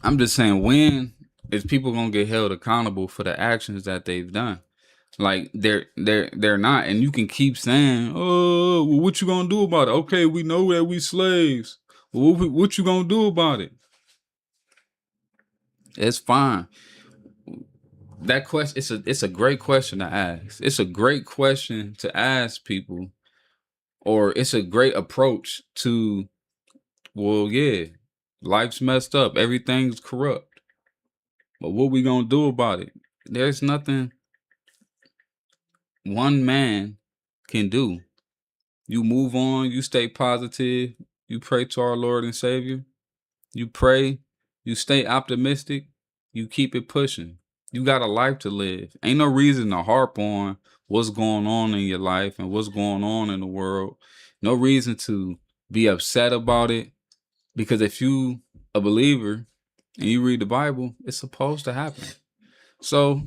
I'm just saying, when is people gonna get held accountable for the actions that they've done? Like they're not, and you can keep saying, "Oh, well, what you gonna do about it?" Okay, we know that we slaves. Well, what you gonna do about it? It's fine. That question, it's a great question to ask. It's a great question to ask people, or it's a great approach to. Well, yeah, life's messed up. Everything's corrupt. But what we gonna do about it? There's nothing one man can do. You move on, you stay positive, you pray to our Lord and Savior, you pray, you stay optimistic, you keep it pushing. You got a life to live. Ain't no reason to harp on what's going on in your life and what's going on in the world. No reason to be upset about it, because if you a believer and you read the Bible, it's supposed to happen. So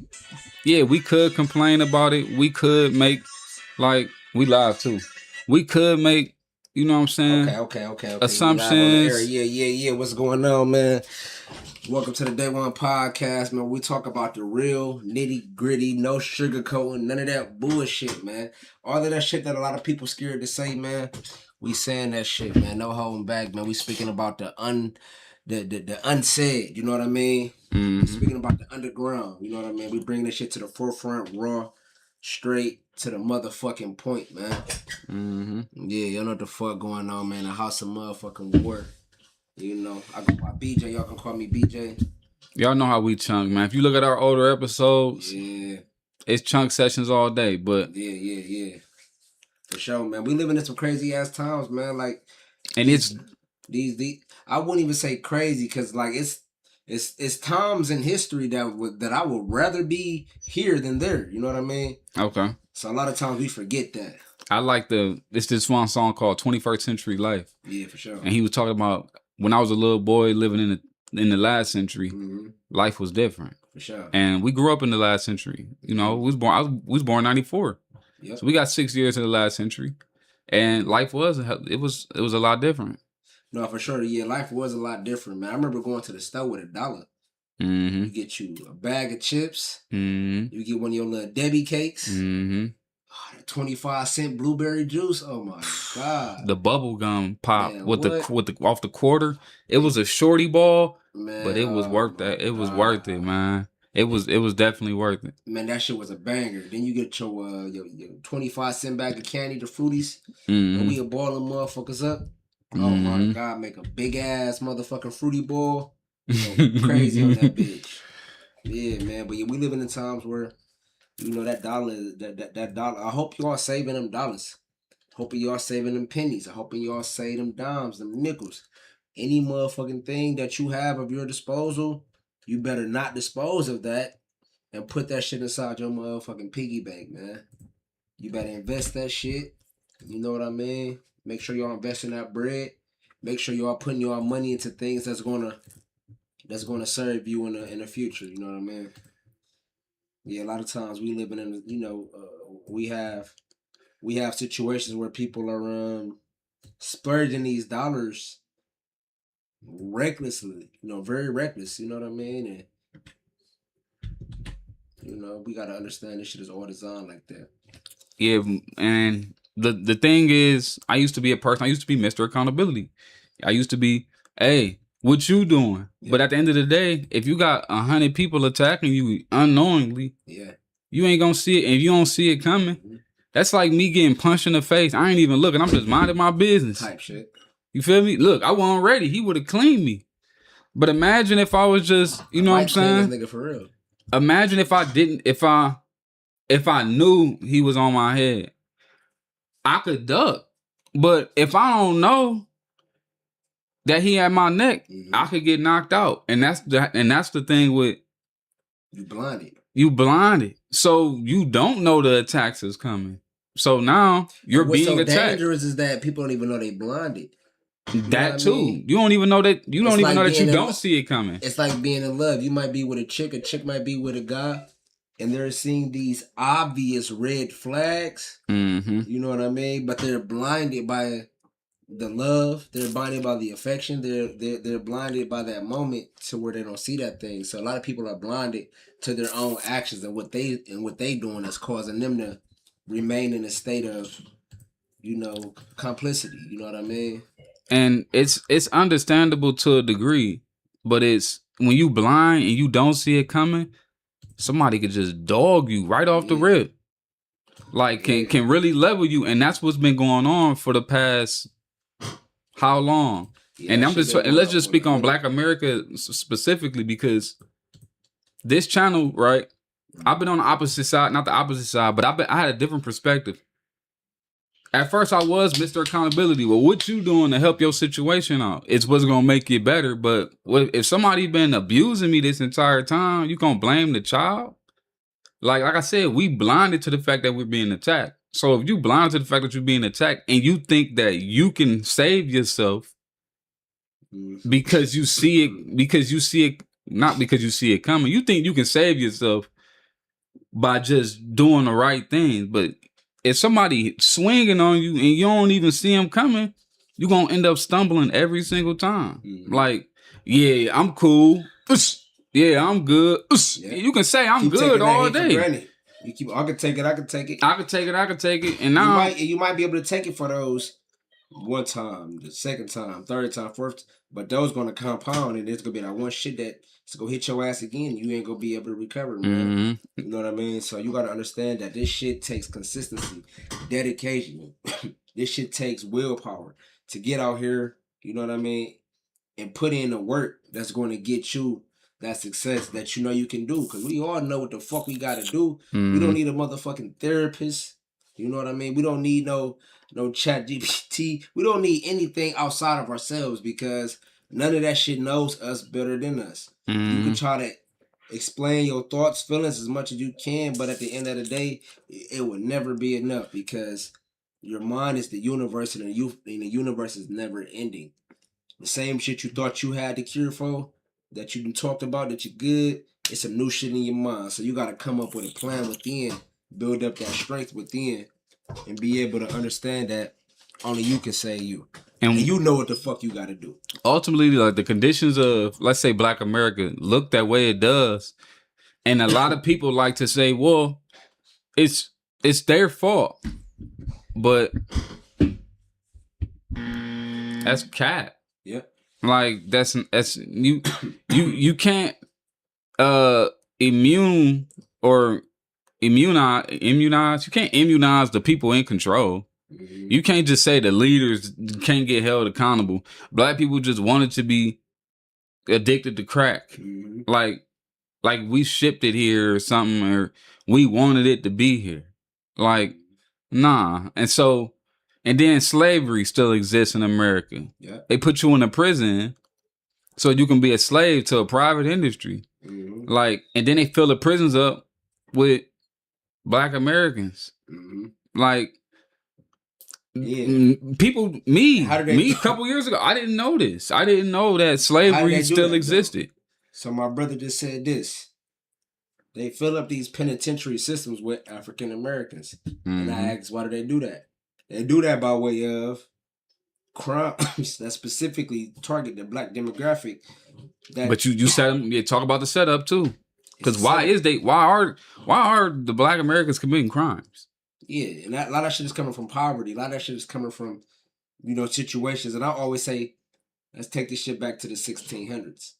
yeah, we could complain about it. We could make, like, we live too. We could make, you know what I'm saying? Okay. Assumptions. We live on the air. Yeah. What's going on, man? Welcome to the Day One Podcast, man. We talk about the real nitty gritty, no sugarcoating, none of that bullshit, man. All of that shit that a lot of people scared to say, man. We saying that shit, man. No holding back, man. We speaking about the unsaid. You know what I mean? Mm-hmm. Speaking about the underground. You know what I mean? We bring this shit to the forefront, raw, straight to the motherfucking point, man. Mm-hmm. Yeah, y'all know what the fuck going on, man. The house of motherfucking war. You know, I go by BJ. Y'all can call me BJ. Y'all know how we chunk, man. If you look at our older episodes, Yeah, it's chunk sessions all day. But yeah. For sure, man. We living in some crazy ass times, man. Like, and these I wouldn't even say crazy, because like it's times in history that I would rather be here than there. You know what I mean? Okay. So a lot of times we forget that. I like this one song called 21st Century Life. Yeah, for sure. And he was talking about when I was a little boy living in the last century, life was different. For sure. And we grew up in the last century. You know, we was born 94. Yep. So we got 6 years in the last century. And life was a lot different. No, for sure. Yeah, life was a lot different, man. I remember going to the store with $1. Mm-hmm. You get you a bag of chips. Mm-hmm. You get one of your little Debbie cakes. Mm-hmm. 25-cent blueberry juice. Oh my god. The bubble gum pop, man, with the off the quarter. It was a shorty ball, man, but it was worth that. It was worth it, man. It was definitely worth it. Man, that shit was a banger. Then you get your 25-cent bag of candy, the Fruities. Mm-hmm. And we a balling motherfuckers up. Oh my god, make a big ass motherfucking fruity ball. Crazy on that bitch. Yeah, man. But yeah, we living in times where, you know, that dollar. I hope y'all saving them dollars. Hoping y'all saving them pennies. I hoping y'all save them dimes, them nickels. Any motherfucking thing that you have of your disposal, you better not dispose of that and put that shit inside your motherfucking piggy bank, man. You better invest that shit. You know what I mean? Make sure y'all investing that bread. Make sure y'all putting y'all money into things that's gonna serve you in the future. You know what I mean? Yeah, a lot of times we living in, you know, we have situations where people are splurging these dollars recklessly, you know, very reckless. You know what I mean? And you know, we gotta understand this shit is all designed like that. Yeah, and the thing is, I used to be a person. I used to be Mr. Accountability. I used to be, hey, what you doing? Yeah. But at the end of the day, if you got 100 people attacking you unknowingly, yeah, you ain't gonna see it. And if you don't see it coming, that's like me getting punched in the face. I ain't even looking. I'm just minding my business. Type shit. You feel me? Look, I wasn't ready. He would have cleaned me. But imagine if I was just, you know what I'm saying? This nigga for real. Imagine if I didn't, if I knew he was on my head, I could duck. But if I don't know that he had my neck, I could get knocked out. And that's the thing with you blinded. You blinded. So you don't know the attacks is coming. So now you're being attacked. What's so dangerous is that people don't even know they blinded. That too. I mean? You don't even know that. You don't even know that you don't see it coming. It's like being in love. You might be with a chick might be with a guy, and they're seeing these obvious red flags. Mm-hmm. You know what I mean? But they're blinded by the love. They're blinded by the affection. They're blinded by that moment to where they don't see that thing. So a lot of people are blinded to their own actions and what they doing that's causing them to remain in a state of, complicity. You know what I mean? And it's understandable to a degree, but it's when you blind and you don't see it coming, somebody could just dog you right off the rip. Like can really level you, and that's what's been going on for the past how long? Yeah, and let's just speak on Black America specifically, because this channel, right? I've been on the opposite side, not the opposite side, but I had a different perspective. At first, I was Mr. Accountability. Well, what you doing to help your situation out? It's what's gonna make it better. But if somebody been abusing me this entire time, you gonna blame the child? Like I said, we blinded to the fact that we're being attacked. So if you blind to the fact that you're being attacked and you think that you can save yourself because you see it, not because you see it coming, you think you can save yourself by just doing the right thing. But if somebody swinging on you and you don't even see them coming, you're going to end up stumbling every single time. Like, yeah, I'm cool. Yeah, I'm good. Yeah. You can say I'm good all day. I could take it. I could take it. And now you might be able to take it for those one time, the second time, third time, fourth, but those going to compound, and it's going to be that one shit that it's going to hit your ass again. You ain't going to be able to recover, man. You know what I mean? So you got to understand that this shit takes consistency, dedication. This shit takes willpower to get out here, you know what I mean, and put in the work that's going to get you that success that you can do. Because we all know what the fuck we got to do. We don't need a motherfucking therapist. You know what I mean? We don't need no chat GPT. We don't need anything outside of ourselves, because none of that shit knows us better than us. You can try to explain your thoughts, feelings as much as you can, but at the end of the day, it will never be enough, because your mind is the universe, and the universe is never ending. The same shit you thought you had the cure for, that you done talked about, that you're good, it's some new shit in your mind. So you got to come up with a plan within, build up that strength within, and be able to understand that only you can save you. And you know what the fuck you got to do. Ultimately, like, the conditions of, let's say, Black America look that way it does. And a lot of people like to say, well, it's their fault. But that's cap. Yeah. Like, that's you can't immunize. You can't immunize the people in control. You can't just say the leaders can't get held accountable. Black people just wanted to be addicted to crack. Like we shipped it here or something, or we wanted it to be here. Like, nah. And then slavery still exists in America. Yeah. They put you in a prison so you can be a slave to a private industry. Like, and then they fill the prisons up with Black Americans. Like, people, me a couple years ago, I didn't know this. I didn't know that slavery still existed. So my brother just said this. They fill up these penitentiary systems with African Americans. And I asked, why do they do that? They do that by way of crimes that specifically target the Black demographic. But you said, talk about the setup too. Because why are the Black Americans committing crimes? Yeah, and a lot of shit is coming from poverty. A lot of that shit is coming from, situations. And I always say, let's take this shit back to the 1600s,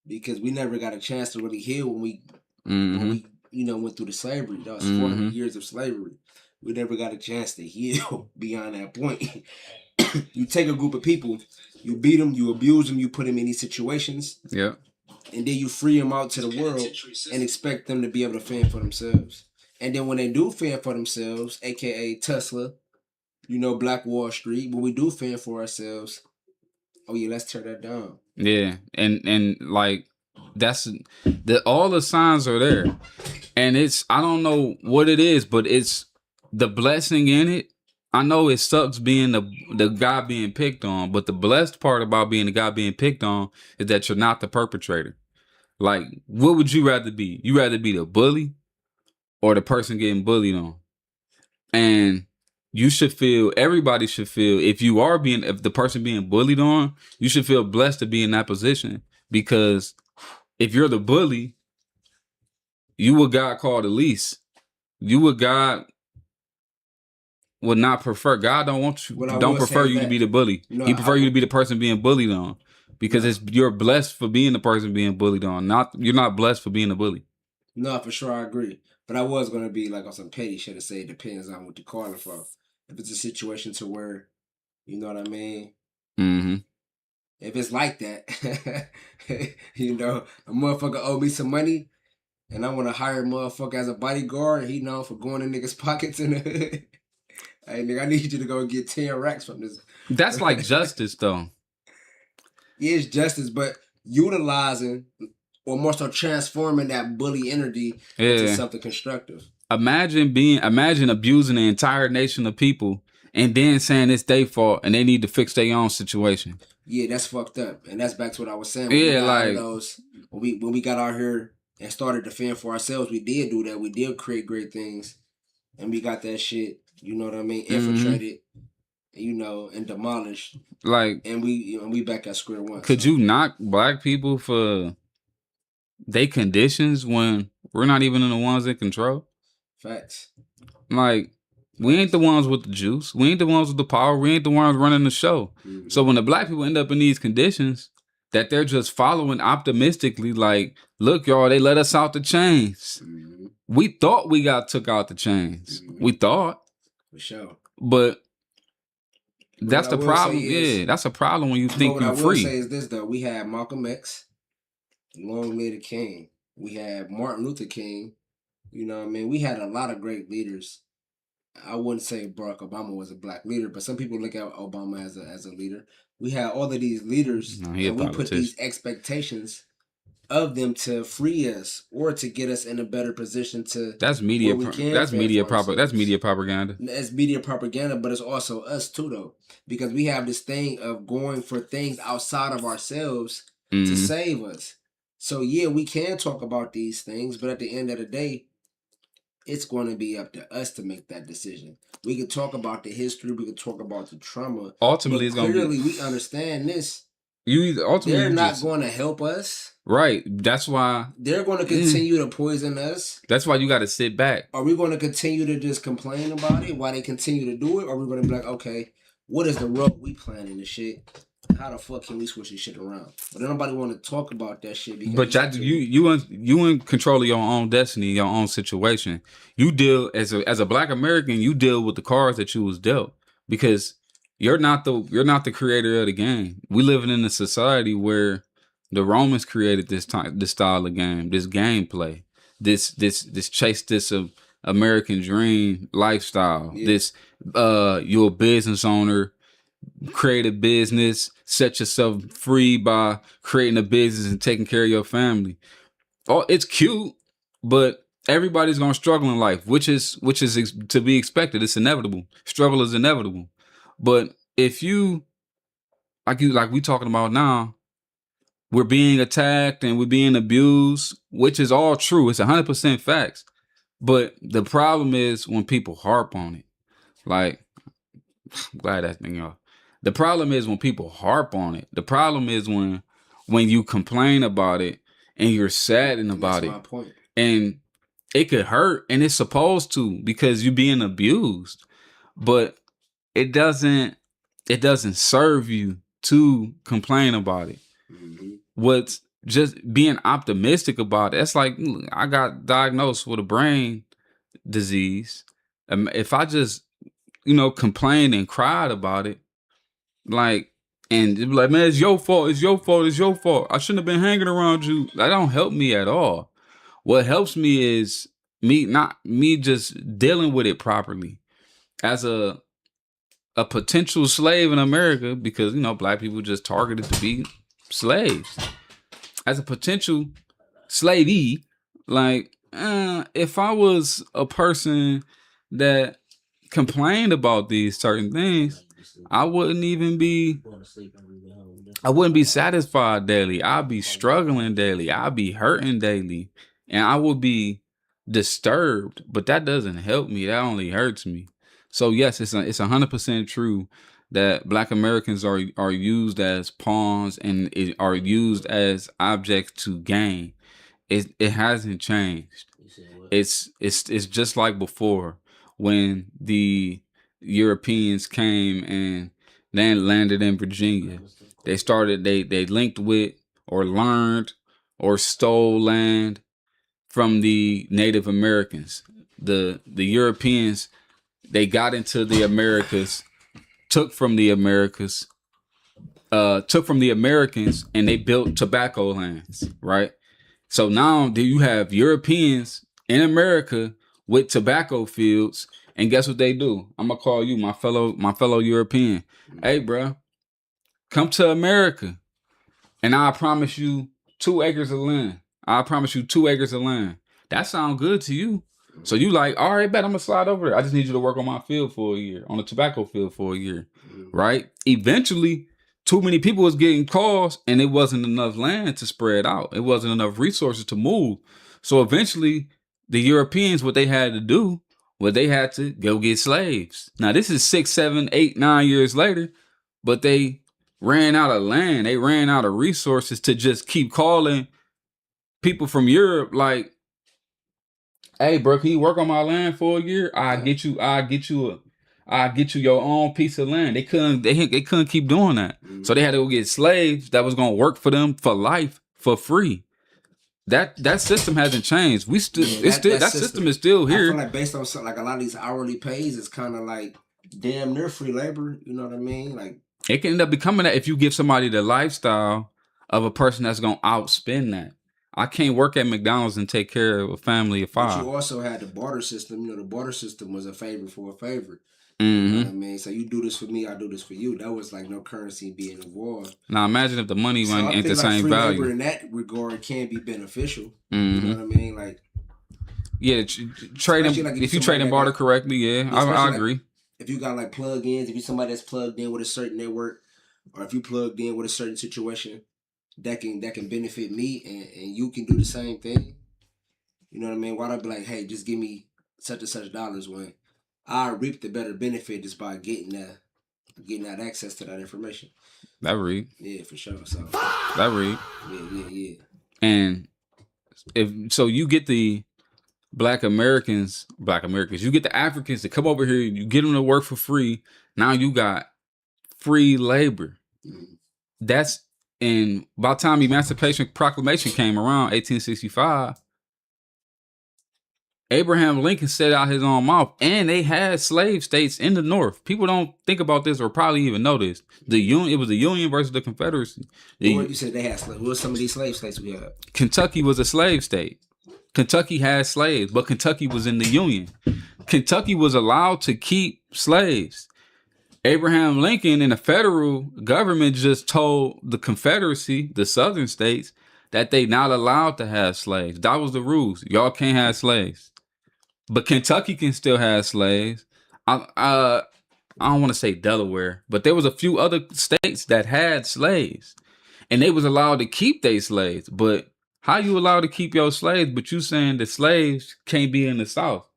because we never got a chance to really heal when we went through the slavery. That was 400 years of slavery. We never got a chance to heal beyond that point. You take a group of people, you beat them, you abuse them, you put them in these situations. Yeah. And then you free them out to the world and expect them to be able to fend for themselves. And then when they do fend for themselves, aka Tesla, Black Wall Street, when we do fend for ourselves, oh yeah, let's tear that down. Yeah, and like that's all the signs are there, and I don't know what it is, but it's the blessing in it. I know it sucks being the guy being picked on, but the blessed part about being the guy being picked on is that you're not the perpetrator. Like, what would you rather be? You rather be the bully or the person getting bullied on? And you should feel, everybody should feel, if the person being bullied on, you should feel blessed to be in that position. Because if you're the bully, you what God called the least. You what God would not prefer. God don't want you, don't prefer you to be the bully. No, He prefer you to be the person being bullied on. Because you're blessed for being the person being bullied on. You're not blessed for being a bully. No, for sure, I agree. But I was gonna be like on some petty shit to say it depends on what you're calling for. If it's a situation to where, you know what I mean? Mm-hmm. If it's like that, you know, a motherfucker owe me some money and I want to hire a motherfucker as a bodyguard and he known for going in niggas' pockets in the hood. Hey, nigga, I need you to go get 10 racks from this. That's like justice, though. Yeah, it's justice, but utilizing or more so transforming that bully energy into something constructive. Imagine abusing the entire nation of people and then saying it's their fault and they need to fix their own situation. Yeah, that's fucked up. And that's back to what I was saying. When we got out here and started to fend for ourselves, we did do that. We did create great things. And we got that shit, you know what I mean, infiltrated, you know, and demolished. Like, and we back at square one. Could you knock black people for they conditions when we're not even the ones in control? Facts. Like, we ain't the ones with the juice. We ain't the ones with the power. We ain't the ones running the show. Mm-hmm. So when the black people end up in these conditions that they're just following optimistically, like, look, y'all, they let us out the chains. Mm-hmm. We thought we got took out the chains. Mm-hmm. We thought. For sure. But that's the problem. That's a problem when you think you're free. What I will say is this, though. We had Malcolm X, long live the king. We had Martin Luther King. You know what I mean? We had a lot of great leaders. I wouldn't say Barack Obama was a black leader, but some people look at Obama as a leader. We had all of these leaders, and we put these expectations of them to free us or to get us in a better position to. That's media. That's media propaganda. That's media propaganda. It's media propaganda, but it's also us too, though, because we have this thing of going for things outside of ourselves to save us. So yeah, we can talk about these things, but at the end of the day, it's going to be up to us to make that decision. We can talk about the history. We can talk about the trauma. Ultimately, it's going to be... we understand this. They're not going to help us. Right. That's why... They're going to continue to poison us. That's why you got to sit back. Are we going to continue to just complain about it while they continue to do it? Or are we going to be like, okay, what is the road we planning this shit? How the fuck can we switch this shit around? But nobody want to talk about that shit. But you in control of your own destiny, your own situation. You deal as a Black American. You deal with the cards that you was dealt, because you're not the creator of the game. We living in a society where the Romans created this style of game, this gameplay, this chase this American dream lifestyle. Yeah. This you're a business owner. Create a business, set yourself free by creating a business and taking care of your family. Oh, it's cute, but everybody's gonna struggle in life, which is to be expected. It's inevitable. Struggle is inevitable. But if you like we talking about now, we're being attacked and we're being abused, which is all true. It's 100% facts. But the problem is when people harp on it. Like, I'm glad that thing off. The problem is when people harp on it. The problem is when you complain about it and you're saddened about it. That's my point. And it could hurt, and it's supposed to, because you're being abused. But it doesn't serve you to complain about it. Mm-hmm. What's just being optimistic about it. It's like, I got diagnosed with a brain disease. If I just, complained and cried about it, like, and be like, man, it's your fault. It's your fault. It's your fault. I shouldn't have been hanging around you. That don't help me at all. What helps me is me just dealing with it properly as a potential slave in America, because, Black people just targeted to be slaves. As a potential slavey, like, if I was a person that complained about these certain things, I wouldn't be satisfied daily. I'd be struggling daily. I'd be hurting daily. And I would be disturbed. But that doesn't help me. That only hurts me. So yes, it's 100% true that Black Americans are used as pawns and are used as objects to gain. It hasn't changed. It's just like before when the Europeans came and then landed in Virginia. They linked with or learned or stole land from the Native Americans. The Europeans, they got into the Americas, took from the Americans, and they built tobacco lands, right? So now do you have Europeans in America with tobacco fields, and guess what they do? I'm gonna call you my fellow European. Hey, bro, come to America, and I promise you 2 acres of land. I promise you 2 acres of land. That sounds good to you. So you like, all right, bet I'm gonna slide over there. I just need you to work on my field for a year, on the tobacco field for a year, right? Eventually, too many people was getting calls, and it wasn't enough land to spread out. It wasn't enough resources to move. So eventually, the Europeans, what they had to do, they had to go get slaves. Now this is 6, 7, 8, 9 years later, but they ran out of land. They ran out of resources to just keep calling people from Europe like, hey, bro, can you work on my land for a year? I'll get you your own piece of land. They couldn't keep doing that. So they had to go get slaves that was gonna work for them for life for free. That system hasn't changed. That system is still here. I feel like based on something like a lot of these hourly pays, it's kind of like damn near free labor. You know what I mean? Like it can end up becoming that if you give somebody the lifestyle of a person that's gonna outspend that. I can't work at McDonald's and take care of a family of 5. But you also had the barter system. You know, the barter system was a favor for a favor. Mm-hmm. You know what I mean? So you do this for me, I do this for you. That was like no currency being involved. Now imagine if the money ain't the same free value. Labor in that regard can be beneficial. Mm-hmm. You know what I mean? Like, yeah, trading. Like if you trade and barter correctly, yeah, I agree. Like if you got like plug-ins, if you somebody that's plugged in with a certain network, or if you plugged in with a certain situation, that can benefit me, and you can do the same thing. You know what I mean? Why not be like, hey, just give me such and such dollars when I reap the better benefit just by getting that access to that information. That read. Yeah, for sure. So that read. Yeah. And if so, you get the Black Americans, you get the Africans to come over here, you get them to work for free. Now you got free labor. Mm-hmm. That's and by the time Emancipation Proclamation came around, 1865. Abraham Lincoln set out his own mouth, and they had slave states in the North. People don't think about this or probably even know this. It was the Union versus the Confederacy. You said they had slaves. What were some of these slave states we had? Kentucky was a slave state. Kentucky had slaves, but Kentucky was in the Union. Kentucky was allowed to keep slaves. Abraham Lincoln and the federal government just told the Confederacy, the southern states, that they not allowed to have slaves. That was the rules. Y'all can't have slaves. But Kentucky can still have slaves. I don't want to say Delaware, but there was a few other states that had slaves, and they was allowed to keep their slaves. But how you allowed to keep your slaves? But you saying the slaves can't be in the South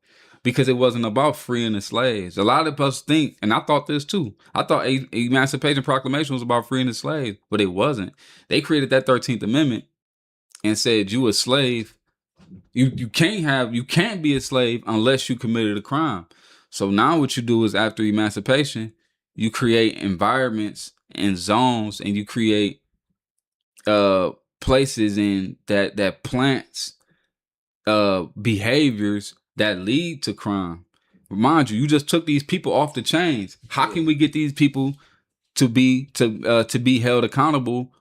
because it wasn't about freeing the slaves. A lot of us think, and I thought this too. I thought Emancipation Proclamation was about freeing the slaves, but it wasn't. They created that 13th Amendment and said you a slave. You can't be a slave unless you committed a crime. So now what you do is after emancipation, you create environments and zones, and you create places in that plants behaviors that lead to crime. Remind you just took these people off the chains. How can we get these people to be held accountable?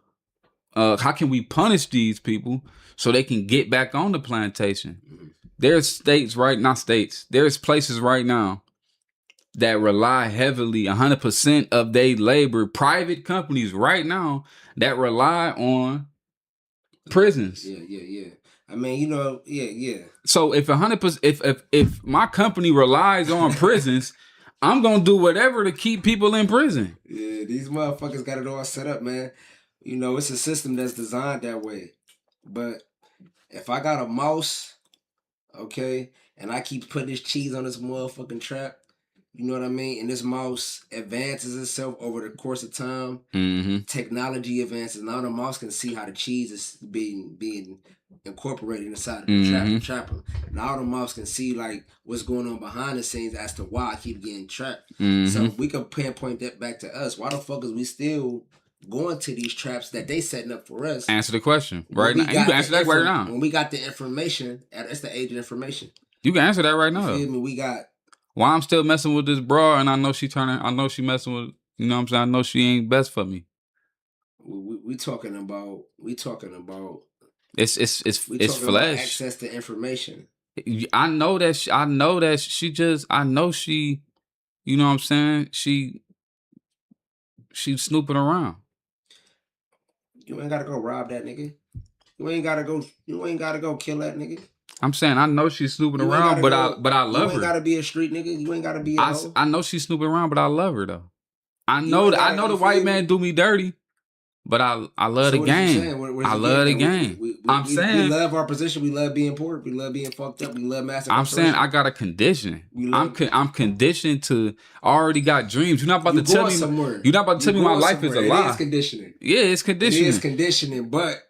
How can we punish these people so they can get back on the plantation? There's There's places right now that rely heavily, 100% of their labor, private companies right now that rely on prisons. Yeah. I mean, yeah. So if 100%, if my company relies on prisons, I'm gonna do whatever to keep people in prison. Yeah, these motherfuckers got it all set up, man. It's a system that's designed that way. But if I got a mouse, okay, and I keep putting this cheese on this motherfucking trap, You know what I mean? And this mouse advances itself over the course of time. Technology advances. Now the mouse can see how the cheese is being incorporated inside of the trapper. Now the mouse can see like what's going on behind the scenes as to why I keep getting trapped. So we can pinpoint that back to us. Why the fuck is we still going to these traps that they setting up for us? Answer the question right now. You can answer that right now. When we got the information, it's the age of information. You can answer that right now. You feel me? We got. Why I'm still messing with this bra, and I know she messing with, you know what I'm saying? I know she ain't best for me. We talking about. It's flesh. Access to information. I know she, you know what I'm saying? She's snooping around. You ain't gotta go rob that nigga. You ain't gotta go kill that nigga. I'm saying I know she's snooping around, but I love her. You ain't gotta be a street nigga. You ain't gotta be a hoe. I know she's snooping around, but I love her though. I know the white man do me dirty, but I love the game. I love the game. I'm saying we love our position. We love being poor. We love being fucked up. We love massive. I'm saying I got a condition. I'm conditioned to. I already got dreams. You're not about to tell me. You're not about to tell me my life is a lie. It is conditioning. Yeah, it's conditioning. It is conditioning, but.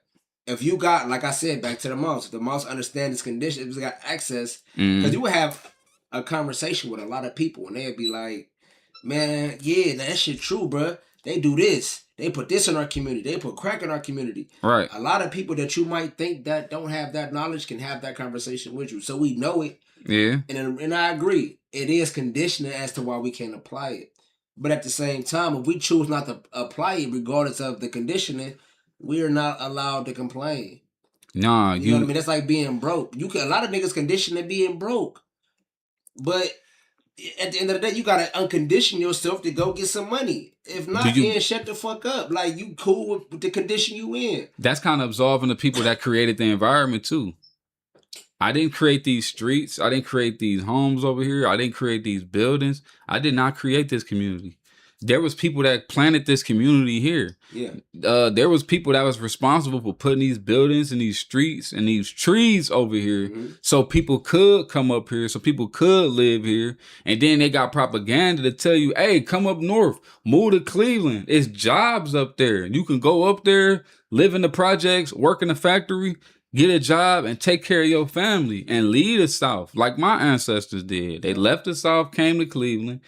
If you got, like I said, back to the mouse, if the mouse understands its condition, if it's got access, because you would have a conversation with a lot of people and they'd be like, man, yeah, that shit true, bro. They do this. They put this in our community. They put crack in our community. Right. A lot of people that you might think that don't have that knowledge can have that conversation with you. So we know it. Yeah. And I agree. It is conditioning as to why we can't apply it. But at the same time, if we choose not to apply it regardless of the conditioning, we are not allowed to complain. Nah, you know what I mean? That's like being broke. A lot of niggas condition to being broke, but at the end of the day, you gotta uncondition yourself to go get some money. If not, then shut the fuck up. Like you cool with the condition you in. That's kind of absolving the people that created the environment too. I didn't create these streets. I didn't create these homes over here. I didn't create these buildings. I did not create this community. There was people that planted this community here. Yeah. There was people that was responsible for putting these buildings and these streets and these trees over here so people could come up here, so people could live here. And then they got propaganda to tell you, hey, come up north, move to Cleveland. It's jobs up there. You can go up there, live in the projects, work in the factory, get a job and take care of your family and leave the South like my ancestors did. They left the South, came to Cleveland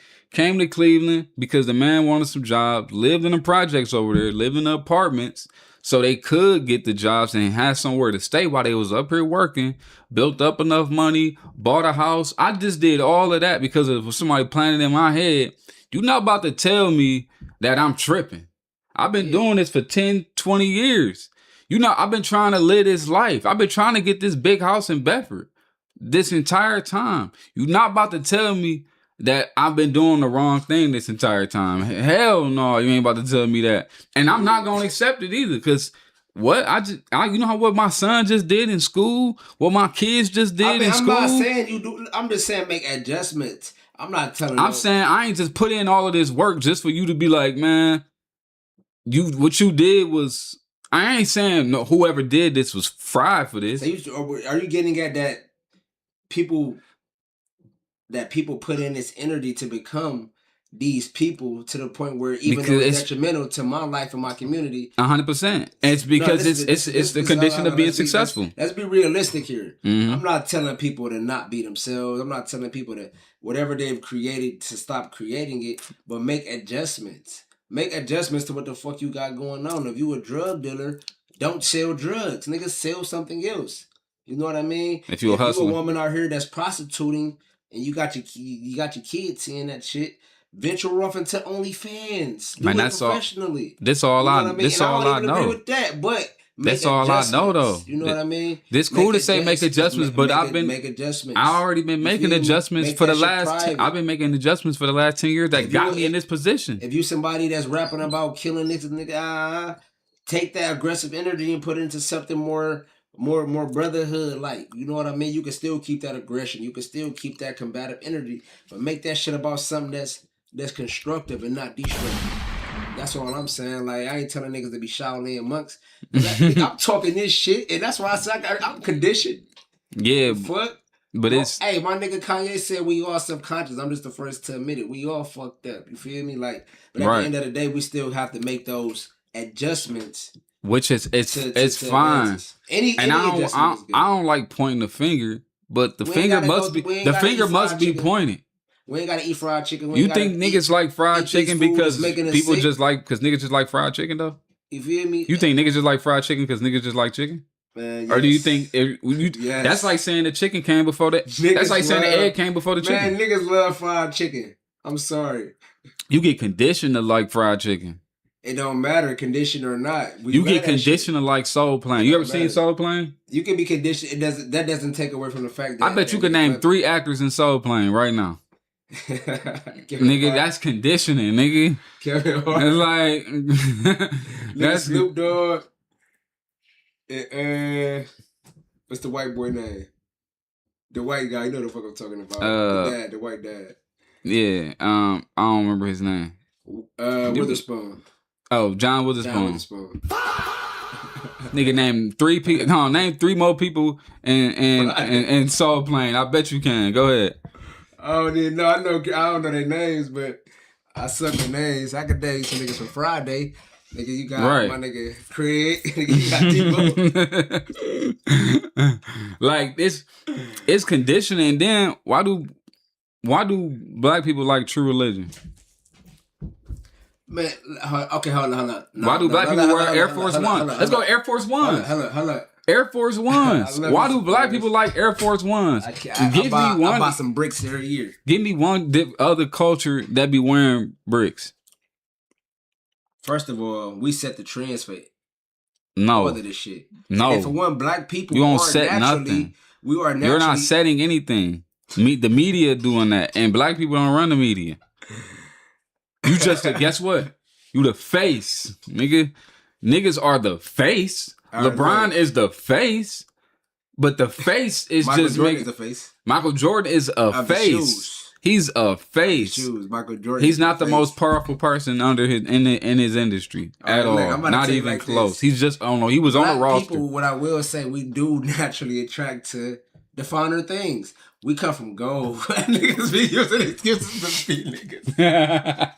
because the man wanted some jobs, lived in the projects over there, lived in the apartments so they could get the jobs and had somewhere to stay while they was up here working, built up enough money, bought a house. I just did all of that because of somebody planted in my head. You're not about to tell me that I'm tripping. I've been doing this for 10, 20 years. You know, I've been trying to live this life. I've been trying to get this big house in Bedford this entire time. You're not about to tell me that I've been doing the wrong thing this entire time. Hell no, you ain't about to tell me that. And I'm not going to accept it either because what? You know what my son just did in school? What my kids just did in school? I'm not saying you do. I'm just saying make adjustments. I'm not telling you. I'm saying I ain't just put in all of this work just for you to be like, man, what you did was... I ain't saying no. Whoever did this was fried for this. So are you getting at that people put in this energy to become these people to the point where even though it's detrimental to my life and my community, 100%. It's because it's the condition of being successful. Let's be realistic here. I'm not telling people to not be themselves. I'm not telling people that whatever they've created to stop creating it, but make adjustments. Make adjustments to what the fuck you got going on. If you a drug dealer, don't sell drugs. Nigga, sell something else. You know what I mean? If you a woman out here that's prostituting and you got your kids seeing that shit, venture off into OnlyFans. Do it professionally. This all I know. Agree with that, but that's all I know though. You know what I mean? This cool to say make adjustments, but I've been make adjustments. I already been making adjustments for the last. I've been making adjustments for the last 10 years that got me in this position. If you somebody that's rapping about killing niggas, take that aggressive energy and put it into something more brotherhood like. You know what I mean? You can still keep that aggression. You can still keep that combative energy, but make that shit about something that's constructive and not destructive. That's all I'm saying. Like, I ain't telling niggas to be Shaolin monks. I'm talking this shit, and that's why I say I'm conditioned. Yeah. Fuck. But it's hey, my nigga Kanye said we all subconscious. I'm just the first to admit it. We all fucked up. You feel me? Like, but at the end of the day, we still have to make those adjustments. Which is it's fine. Any I don't like pointing the finger, but the finger must be pointed. We ain't gotta eat fried chicken. You think niggas like fried chicken because people just like niggas just like fried chicken though? You feel me? You think niggas just like fried chicken because niggas just like chicken? Yes. Or do you think that's like saying the chicken came before the that's like saying the egg came before the chicken? Man, niggas love fried chicken. I'm sorry. You get conditioned to like fried chicken. It don't matter, conditioned or not. You get conditioned to like Soul Plane. You ever seen Soul Plane? You can be conditioned. That doesn't take away from the fact that I bet you could name 3 actors in Soul Plane right now. Nigga, that's conditioning, nigga. Kevin Hart. It's like that's Snoop Dogg. What's the white boy name? The white guy. You know the fuck I'm talking about. The white dad. Yeah. I don't remember his name. Witherspoon. Oh, John Witherspoon. Nigga, name 3 people. Come on, name 3 more people in Soul Plane. I bet you can. Go ahead. Oh, no, I don't know their names, but I suck the names. I could date some niggas from Friday. Nigga, you got my nigga Craig. Nigga, you got T-Bo. Like it's conditioning. And then why do black people like True Religion? Man, okay, hold on. No, why do black people wear Air Force One? Let's go Air Force Ones. Hold on. Air Force Ones. Why do black people like Air Force Ones? I buy some bricks every year. Give me one other culture that be wearing bricks. First of all, we set the trends for all of this shit. No. And for one, black people, you don't set nothing. We are naturally. You're not setting anything. The media doing that, and black people don't run the media. You just guess what? You the face, nigga. Niggas are the face. LeBron is the face, but the face is Michael just Jordan is the face. Michael Jordan is a face. He's a face. Michael Jordan. He's not the most powerful person under in his industry at all. Not even close. He's just I don't know. He was on the roster. People, what I will say, we do naturally attract to the finer things. We come from gold. Niggas be using excuses to speak niggas.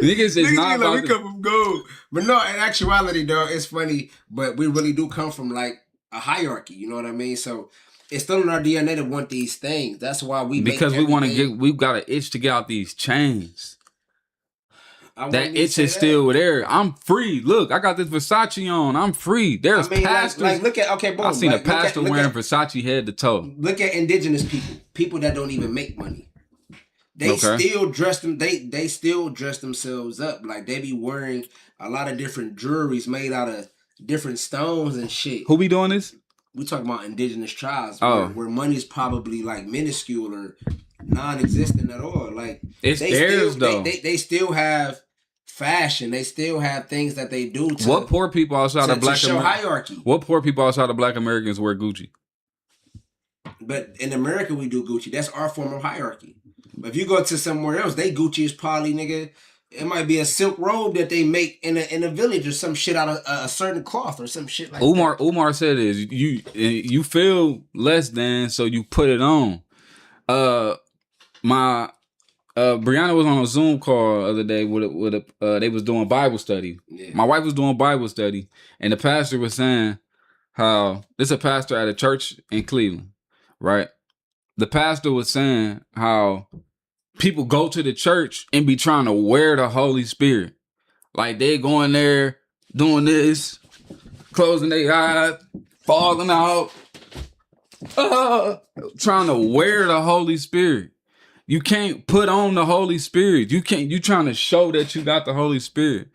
Niggas is not like we come from gold. But no, in actuality, though, it's funny, but we really do come from like a hierarchy, you know what I mean? So it's still in our DNA to want these things. That's why we we've got an itch to get out these chains. That itch is still there. I'm free. Look, I got this Versace on. I'm free. There's pastors. Like look at boom. I seen a pastor wearing Versace head to toe. Look at indigenous people that don't even make money. They still dress them. They still dress themselves up. Like they be wearing a lot of different jewelries made out of different stones and shit. Who be doing this? We talking about indigenous tribes where money's probably like minuscule or non-existent at all. Like it's theirs though. They still have fashion. They still have things that they do. What poor people outside of black hierarchy? What poor people outside of black Americans wear Gucci? But in America, we do Gucci. That's our form of hierarchy. But if you go to somewhere else, they Gucci is probably, nigga, it might be a silk robe that they make in a village or some shit out of a certain cloth or some shit like that. Umar said is you feel less than, so you put it on. Brianna was on a Zoom call the other day with they was doing Bible study. Yeah. My wife was doing Bible study, and the pastor was saying how this is a pastor at a church in Cleveland, right? The pastor was saying how people go to the church and be trying to wear the Holy Spirit. Like they going there doing this, closing their eyes, falling out, trying to wear the Holy Spirit. You can't put on the Holy Spirit. You trying to show that you got the Holy Spirit.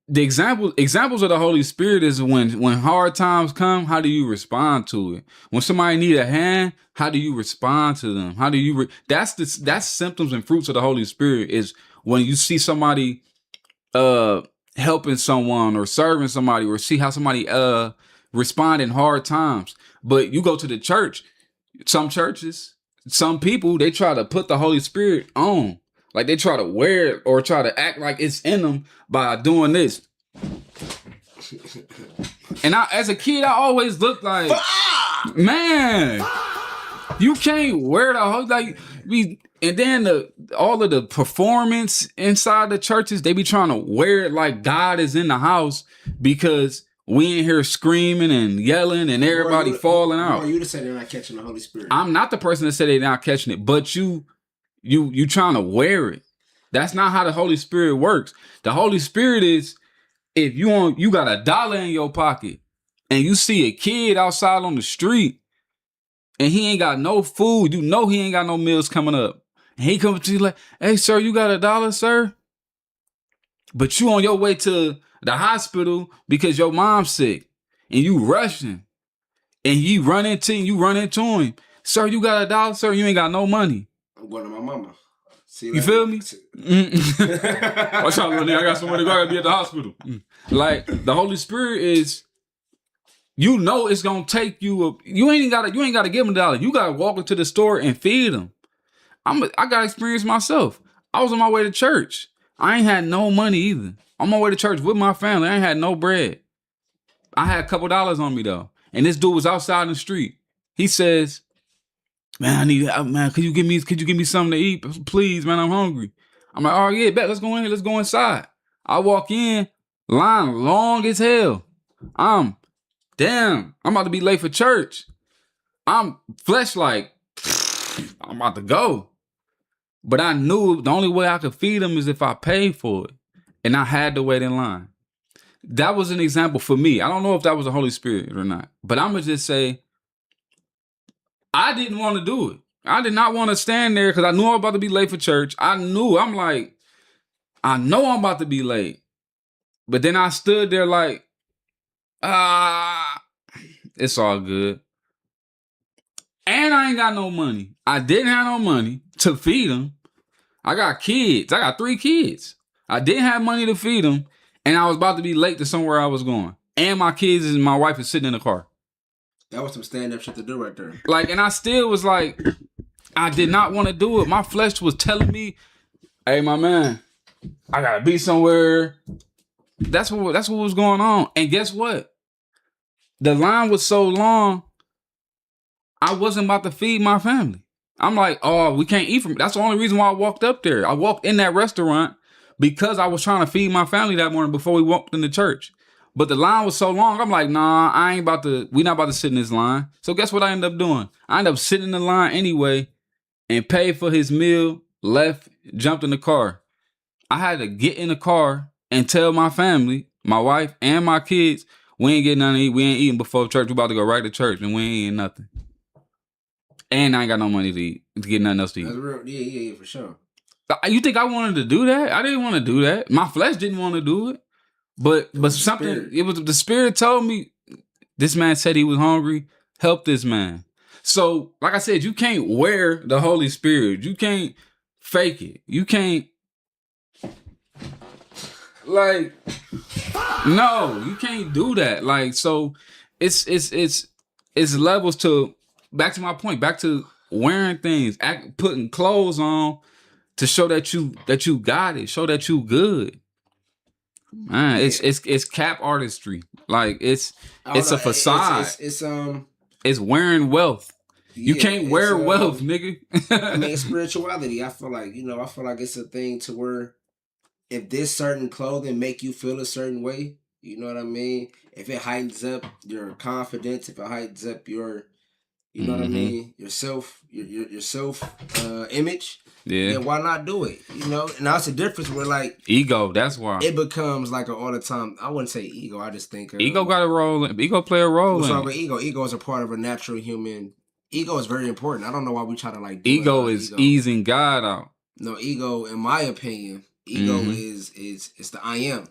The examples of the Holy Spirit is when hard times come, how do you respond to it? When somebody need a hand, how do you respond to them? How do you that's symptoms and fruits of the Holy Spirit is when you see somebody helping someone or serving somebody or see how somebody respond in hard times. But you go to the church, some churches, some people, they try to put the Holy Spirit on. Like they try to wear it or try to act like it's in them by doing this. And as a kid, I always looked like, man, you can't wear the whole like we. And then all of the performance inside the churches, they be trying to wear it like God is in the house because we in here screaming and yelling and everybody falling out. Or you to say they're not catching the Holy Spirit? I'm not the person that said they're not catching it, but you trying to wear it. That's not how the Holy Spirit works. The Holy Spirit is if you got $1 in your pocket and you see a kid outside on the street and he ain't got no food, you know he ain't got no meals coming up. And he comes to you like, hey, sir, you got $1, sir? But you on your way to the hospital because your mom's sick and you rushing and you run into him. Sir, you got $1, sir? You ain't got no money. I'm going to my mama. See, you feel me? Watch out, little nigga. I got some money. I gotta be at the hospital. Like the Holy Spirit is, you know, it's gonna take you. You ain't gotta give him $1. You gotta walk into the store and feed him. I got experience myself. I was on my way to church. I ain't had no money either. On my way to church with my family. I ain't had no bread. I had a couple dollars on me though. And this dude was outside in the street. He says, man, could you give me something to eat? Please, man, I'm hungry. I'm like, oh yeah, bet, let's go in here, let's go inside. I walk in, line long as hell. I'm about to be late for church. I'm flesh like, I'm about to go. But I knew the only way I could feed them is if I paid for it. And I had to wait in line. That was an example for me. I don't know if that was the Holy Spirit or not. But I'm going to just say, I didn't want to do it. I did not want to stand there because I knew I was about to be late for church. I know I'm about to be late. But then I stood there like, it's all good. And I ain't got no money. I didn't have no money to feed them. I got kids. I got 3 kids. I didn't have money to feed them. And I was about to be late to somewhere I was going. And my kids and my wife is sitting in the car. That was some stand-up shit to do right there. Like, and I still was like, I did not want to do it. My flesh was telling me, hey, my man, I got to be somewhere. That's what was going on. And guess what? The line was so long, I wasn't about to feed my family. I'm like, oh, we can't eat from it. That's the only reason why I walked up there. I walked in that restaurant because I was trying to feed my family that morning before we walked into church. But the line was so long, I'm like, nah, we not about to sit in this line. So guess what I ended up doing? I ended up sitting in the line anyway and paid for his meal, left, jumped in the car. I had to get in the car and tell my family, my wife and my kids, we ain't getting nothing to eat. We ain't eating before church. We about to go right to church and we ain't eating nothing. And I ain't got no money to eat, to get nothing else to eat. That's real. Yeah, for sure. You think I wanted to do that? I didn't want to do that. My flesh didn't want to do it. But something, it was the Spirit told me, this man said he was hungry, help this man. So, like I said, you can't wear the Holy Spirit. You can't fake it. You can't, like, no, you can't do that. Like, so it's levels to, back to my point, back to wearing things, putting clothes on to show that you got it, show that you good. Man, it's cap artistry. Like it's a facade. It's wearing wealth. You can't wear wealth, nigga. I mean, spirituality. I feel like it's a thing to where if this certain clothing make you feel a certain way, you know what I mean? If it heightens up your confidence, if it heightens up your, you know what I mean, your self image. Yeah. Then why not do it? You know, and that's the difference where like ego. That's why it becomes like an all the time. I wouldn't say ego. I just think ego got a role. Ego play a role. What's wrong with ego? Ego is a part of a natural human. Ego is very important. I don't know why we try to like. Ego is easing God out. No, ego, in my opinion, ego is it's the I am.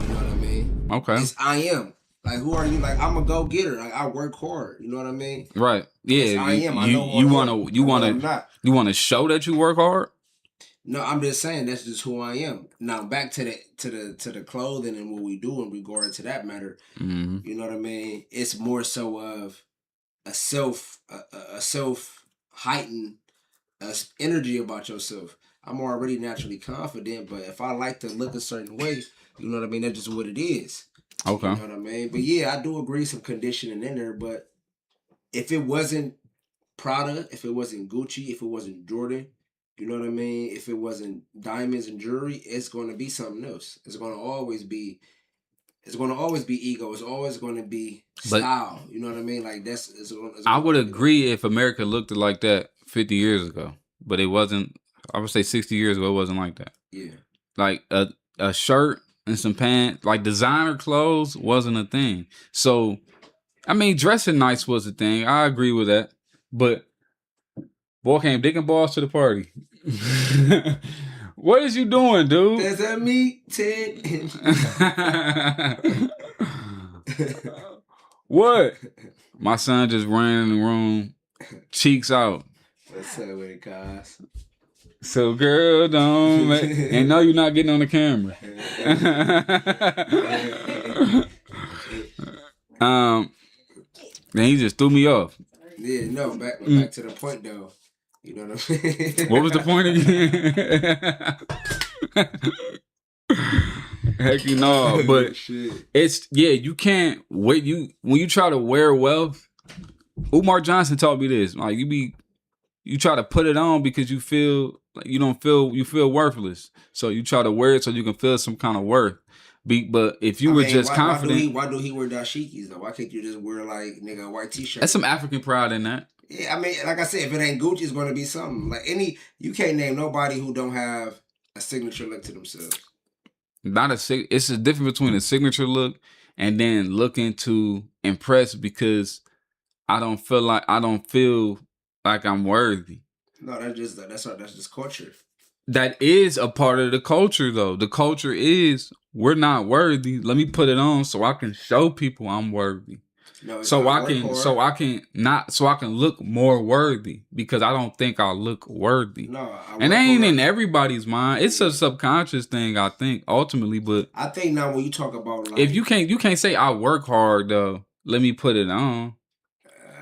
You know what I mean? Okay. It's I am. Like, who are you? Like, I'm a go-getter. Like, I work hard. You know what I mean? Right. Yeah. I am. You want to show that you work hard? No, I'm just saying that's just who I am. Now, back to the clothing and what we do in regard to that matter. You know what I mean? It's more so of a self heightened energy about yourself. I'm already naturally confident, but if I like to look a certain way, you know what I mean? That's just what it is. Okay. You know what I mean? But yeah, I do agree some conditioning in there. But if it wasn't Prada, if it wasn't Gucci, if it wasn't Jordan, you know what I mean? If it wasn't diamonds and jewelry, it's going to be something else. It's going to always be. It's going to always be ego. It's always going to be But style. You know what I mean? Like I would agree if America looked like that 50 years ago, but it wasn't. I would say 60 years ago, it wasn't like that. Yeah. Like a shirt and some pants, like designer clothes wasn't a thing. So, I mean, dressing nice was a thing. I agree with that. But boy came dick and balls to the party. What is you doing, dude? Does that mean 10? What? My son just ran in the room, cheeks out. What's up with it, guys? So, girl, don't make... And no, you're not getting on the camera. Then he just threw me off. Yeah, no, back to the point, though. You know what I'm saying? What was the point again? Heck, you know, but it's you can't wait. When you try to wear wealth, Umar Johnson taught me this. Like you try to put it on because you feel like you feel worthless. So you try to wear it so you can feel some kind of worth. But if you were just confident, why do he wear dashikis though? Why can't you just wear like nigga a white t-shirt? That's some African pride in that. Yeah, I mean, like I said, if it ain't Gucci, it's going to be something. Like you can't name nobody who don't have a signature look to themselves. It's a difference between a signature look and then looking to impress because I don't feel like I'm worthy. No, that's just culture. That is a part of the culture, though. The culture is we're not worthy. Let me put it on so I can show people I'm worthy. No, so I can look more worthy because I don't think I look worthy. No, and that ain't in everybody's mind. It's a subconscious thing, I think, ultimately. But I think now when you talk about like, if you can't say I work hard though. Let me put it on.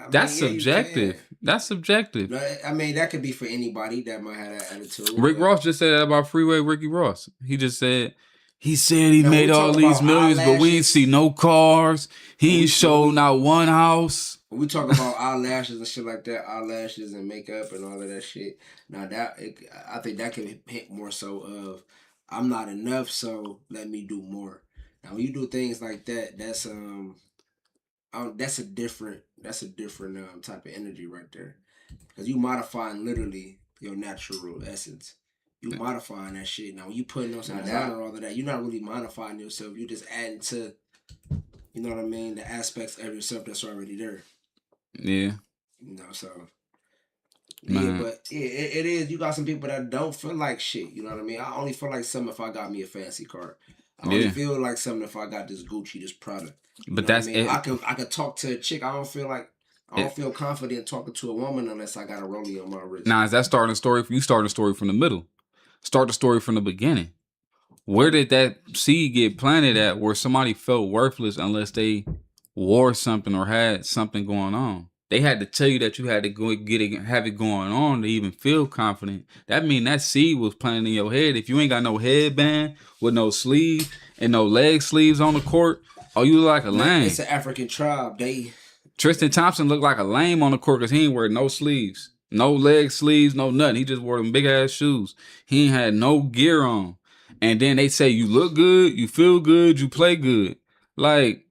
That's subjective. That's subjective. I mean, that could be for anybody that might have that attitude. Rick Ross just said that about Freeway Ricky Ross. He said he made all these millions, but we ain't see no cars. He ain't showed not one house. When we talk about eyelashes and shit like that, eyelashes and makeup and all of that shit. Now I think that can hint more so of I'm not enough, so let me do more. Now when you do things like that, that's a different type of energy right there, because you modifying literally your natural essence. You modifying that shit. Now when you putting on some designer all of that, you're not really modifying yourself. You're just adding to, you know what I mean, the aspects of yourself that's already there. Yeah. You know, so yeah, but it is. You got some people that don't feel like shit. You know what I mean? I only feel like something if I got me a fancy car. I only feel like something if I got this Gucci, this Prada. But that's it. I could talk to a chick. I don't feel confident talking to a woman unless I got a rollie on my wrist. Now, is that starting a story? You start a story from the middle. Start the story from the beginning. Where did that seed get planted at where somebody felt worthless unless they wore something or had something going on? They had to tell you that you had to go have it going on to even feel confident. That mean that seed was planted in your head. If you ain't got no headband with no sleeve and no leg sleeves on the court, you look like a lame. It's an African tribe. Tristan Thompson looked like a lame on the court because he ain't wear no sleeves. No leg sleeves, no nothing. He just wore them big ass shoes. He ain't had no gear on. And then they say you look good, you feel good, you play good. Like,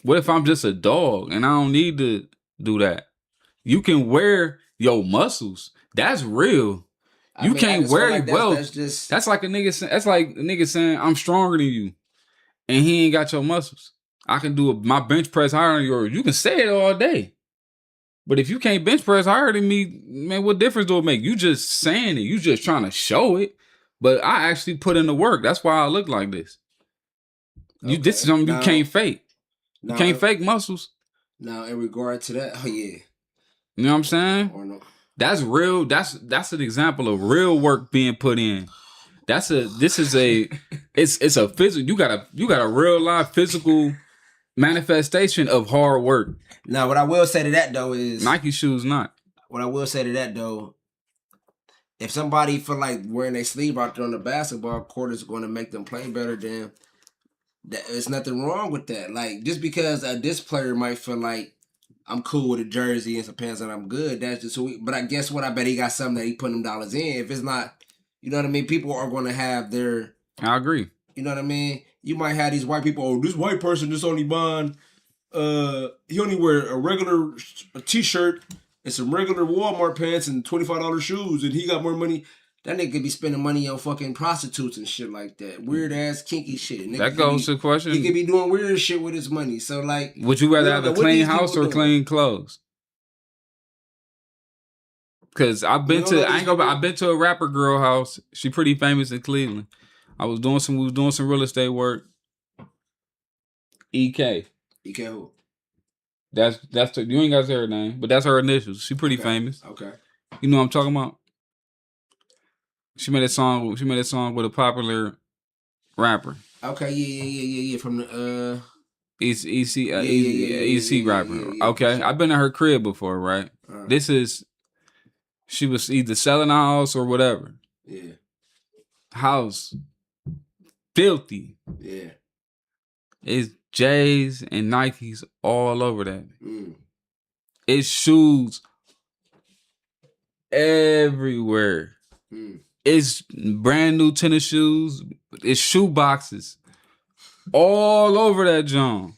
what if I'm just a dog and I don't need to do that? You can wear your muscles. That's real. You can't wear your wealth. That's like a nigga saying I'm stronger than you, and he ain't got your muscles. I can do my bench press higher than yours. You can say it all day. But if you can't bench press higher than me, man, what difference do it make? You just saying it. You just trying to show it. But I actually put in the work. That's why I look like this. This is something you can't fake. You can't fake muscles. Now, in regard to that, You know what I'm saying? Or no. That's real. That's an example of real work being put in. It's a physical. You got a real life physical manifestation of hard work. Now, what I will say to that though is Nike shoes not. What I will say to that though, if somebody feel like wearing their sleeve out there on the basketball court is going to make them play better, then There's nothing wrong with that. Like, just because this player might feel like I'm cool with a jersey and some pants and I'm good, that's just but I guess what? I bet he got something that he put them dollars in. If it's not, you know what I mean? People are going to have their... I agree. You know what I mean? You might have these white people, oh, this white person just only buying, he only wear a t-shirt and some regular Walmart pants and $25 shoes and he got more money. That nigga could be spending money on fucking prostitutes and shit like that. Weird ass kinky shit. Nigga that goes to the question. He could be doing weird shit with his money. So like, would you rather have a clean house or clean clothes? Cause I've been to a rapper girl house. She pretty famous in Cleveland. We was doing some real estate work. EK. EK who? You ain't got to say her name, but that's her initials. She pretty famous. Okay. You know what I'm talking about? She made a song with a popular rapper. Okay, yeah. From the EC rapper. Yeah, okay, sure. I've been to her crib before, right? She was either selling a house or whatever. Yeah. House. Filthy. Yeah. It's J's and Nikes all over that. It's shoes everywhere. It's brand new tennis shoes. It's shoe boxes all over that joint.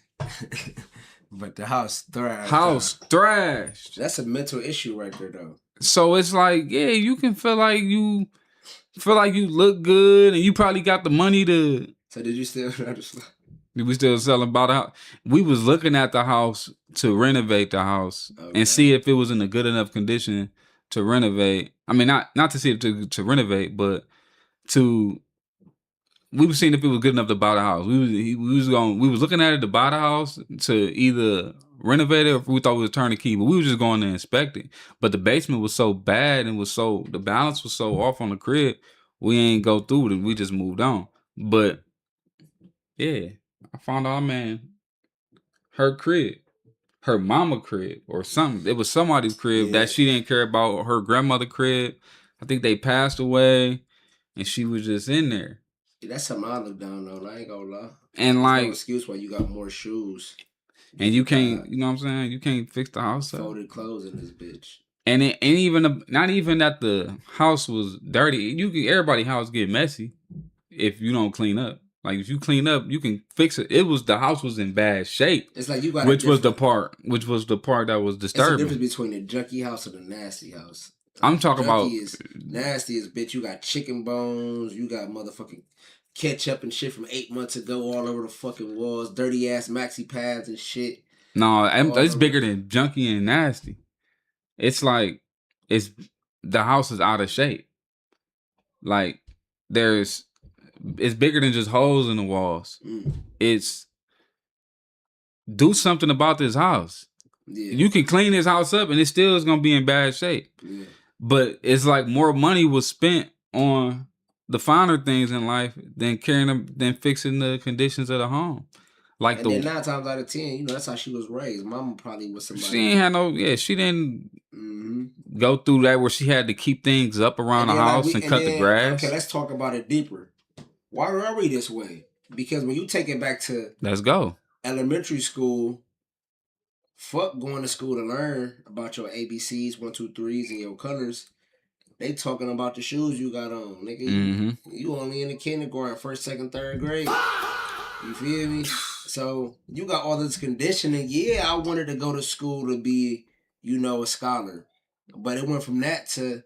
But the house thrashed. That's a mental issue right there, though. So it's like, yeah, you can feel like you look good, and you probably got the money to. So did you still? We still selling about the house. We was looking at the house to renovate the house and see if it was in a good enough condition to renovate. I mean, not to see it to renovate, but we were seeing if it was good enough to buy the house. We was looking at it to buy the house to either renovate it or if we thought we was turnkey, but we were just going to inspect it. But the basement was so bad and the balance was so off on the crib, we ain't go through it. We just moved on. But yeah, I found our man, her crib, her mama crib or something. It was somebody's crib that she didn't care about. Her grandmother crib. I think they passed away and she was just in there. That's something I look down on. I ain't gonna lie. And there's like, no excuse why you got more shoes. And you can't, you know what I'm saying? You can't fix the house up. Folded clothes in this bitch. And it ain't even not even that the house was dirty. Everybody's house get messy if you don't clean up. Like if you clean up, you can fix it. The house was in bad shape. It's like you got which was the part that was disturbing. It's the difference between the junky house and the nasty house. I'm talking about nasty as bitch. You got chicken bones. You got motherfucking ketchup and shit from 8 months ago all over the fucking walls. Dirty ass maxi pads and shit. No, it's bigger than junky and nasty. It's like the house is out of shape. Like it's bigger than just holes in the walls. It's do something about this house. Yeah. You can clean this house up and it still is gonna be in bad shape. Yeah. But it's like more money was spent on the finer things in life than fixing the conditions of the home. Like and then 9 times out of 10, that's how she was raised. Mama probably was somebody. She ain't had she didn't go through that where she had to keep things up around the house and cut the grass. Okay, let's talk about it deeper. Why are we this way? Because when you take it back to let's go elementary school, fuck going to school to learn about your ABCs, 1, 2, 3s, and your colors. They talking about the shoes you got on, nigga. You only in the kindergarten, 1st, 2nd, 3rd grade. You feel me? So you got all this conditioning. Yeah, I wanted to go to school to be, a scholar. But it went from that to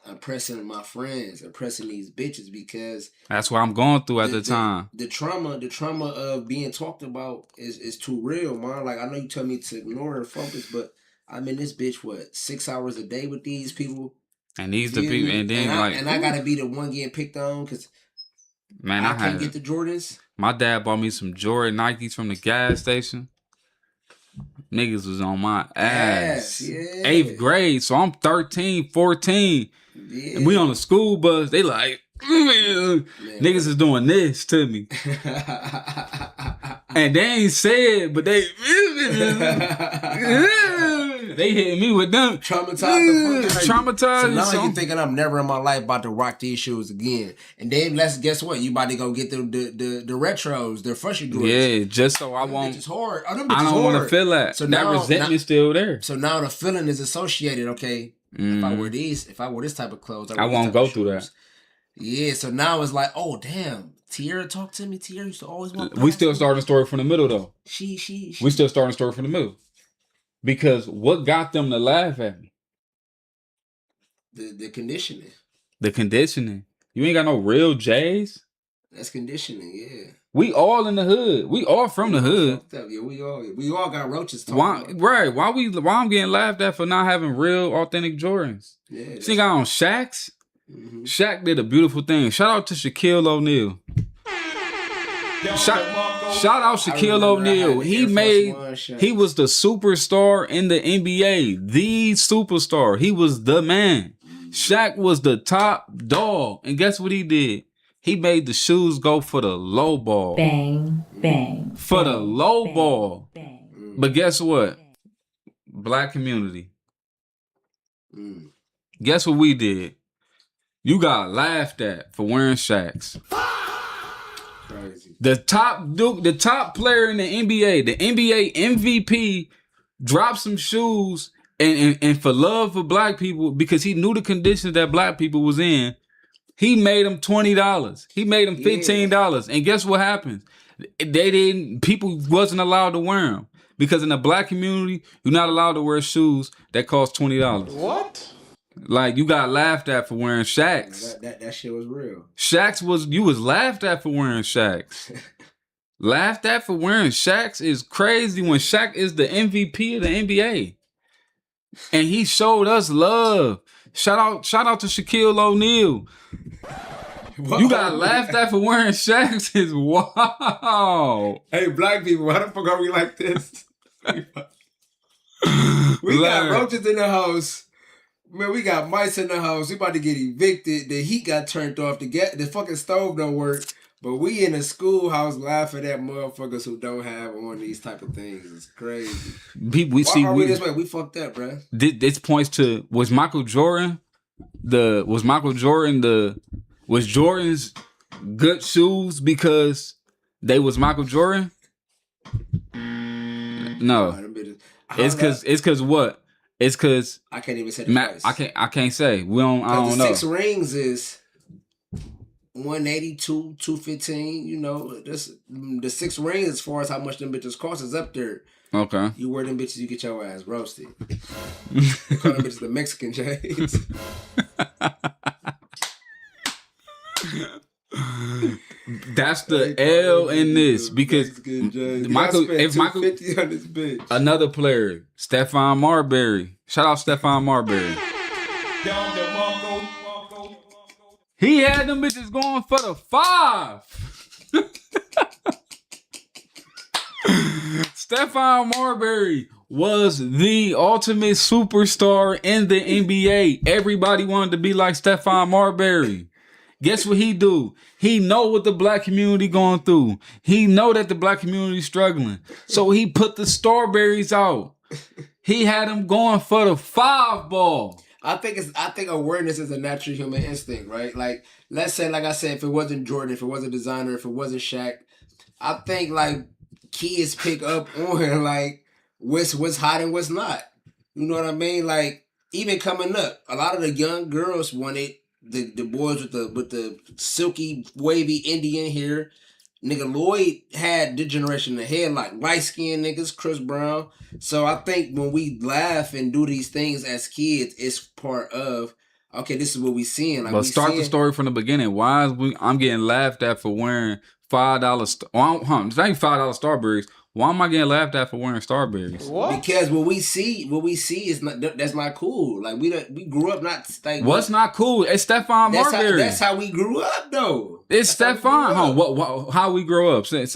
impressing my friends, impressing these bitches because that's what I'm going through at the time. The trauma of being talked about is too real, man. Like I know you tell me to ignore and focus, but I'm in this bitch 6 hours a day with these people. And these the people, and then I gotta be the one getting picked on because I can't get the Jordans. My dad bought me some Jordan Nikes from the gas station. Niggas was on my ass. Yeah. 8th grade, so I'm 13, 14. Yeah. And we on the school bus. They like, niggas is doing this to me. And they ain't said, but they They hitting me with them. Traumatized. So now you thinking I'm never in my life about to rock these shoes again. And then guess what? You about to go get the retros, the fresher Jordans. Yeah, just so I won't. It's hard. I don't want to feel that. So that resentment still there. So now the feeling is associated. Okay, if I wear this type of clothes, I won't go through that. Yeah. So now it's like, oh damn. Tierra talked to me. Tierra used to always want. We still starting the story from the middle though. We still starting the story from the middle. Because what got them to laugh at me? The conditioning. The conditioning. You ain't got no real J's? That's conditioning, yeah. We all in the hood. We all from the hood. Yeah, we all got roaches talking about. Right. Why I'm getting laughed at for not having real authentic Jordans? Yeah. See, got on Shaq's. Mm-hmm. Shaq did a beautiful thing. Shout out to Shaquille O'Neal. Shout out Shaquille O'Neal. He was the superstar in the NBA. The superstar. He was the man. Shaq was the top dog. And guess what he did? He made the shoes go for the low ball. Bang, bang. For the low ball. Bang. But guess what? Black community. Guess what we did? You got laughed at for wearing Shaqs. Crazy. The top player in the NBA MVP, dropped some shoes and for love for black people, because he knew the conditions that black people was in, he made them $20. He made them $15. And guess what happens? People wasn't allowed to wear them. Because in the black community, you're not allowed to wear shoes that cost $20. What? Like, you got laughed at for wearing Shaqs. That shit was real. You was laughed at for wearing Shaqs. Laughed at for wearing Shaqs is crazy when Shaq is the MVP of the NBA. And he showed us love. Shout out to Shaquille O'Neal. You got laughed at for wearing Shaqs is wow. Hey, black people, why the fuck are we like this? We got roaches in the house. Man, we got mice in the house. We about to get evicted. The heat got turned off. The fucking stove don't work. But we in the schoolhouse laughing at motherfuckers who don't have on these type of things. It's crazy. Why are we this way? We fucked up, bro. This points to, was Jordan's good shoes because they was Michael Jordan? No. It's cause what? It's cause I can't even say the price. I can't say. I don't know. 6 rings is $182, $215. You know, the 6 rings as far as how much them bitches cost is up there. Okay. You wear them bitches, you get your ass roasted. They call them bitches the Mexican J's. That's the L in this, because Michael, on this bitch. Another player, Stephon Marbury. Shout out Stephon Marbury. He had them bitches going for the 5. Stephon Marbury was the ultimate superstar in the NBA. Everybody wanted to be like Stephon Marbury. Guess what he do? He know what the black community going through. He know that the black community struggling. So he put the Starberries out. He had them going for the 5 ball. I think awareness is a natural human instinct, right? Like, let's say, like I said, if it wasn't Jordan, if it wasn't designer, if it wasn't Shaq, I think like kids pick up on like what's hot and what's not. You know what I mean? Like, even coming up, a lot of the young girls wanted the boys with the silky wavy Indian hair. Nigga, Lloyd had the generation ahead, like light skinned niggas, Chris Brown. So I think when we laugh and do these things as kids, it's part of, okay, this is what we seeing. Like, but start the story from the beginning. Why is I'm getting laughed at for wearing $5? It's not $5 Starberries. Why am I getting laughed at for wearing Starberries? What? Because what we see is not, that's not cool. Like, we grew up not like. What's not cool? It's Stephon Marbury. That's how we grew up, though. It's Stephon. Huh? How we grow up? Say it.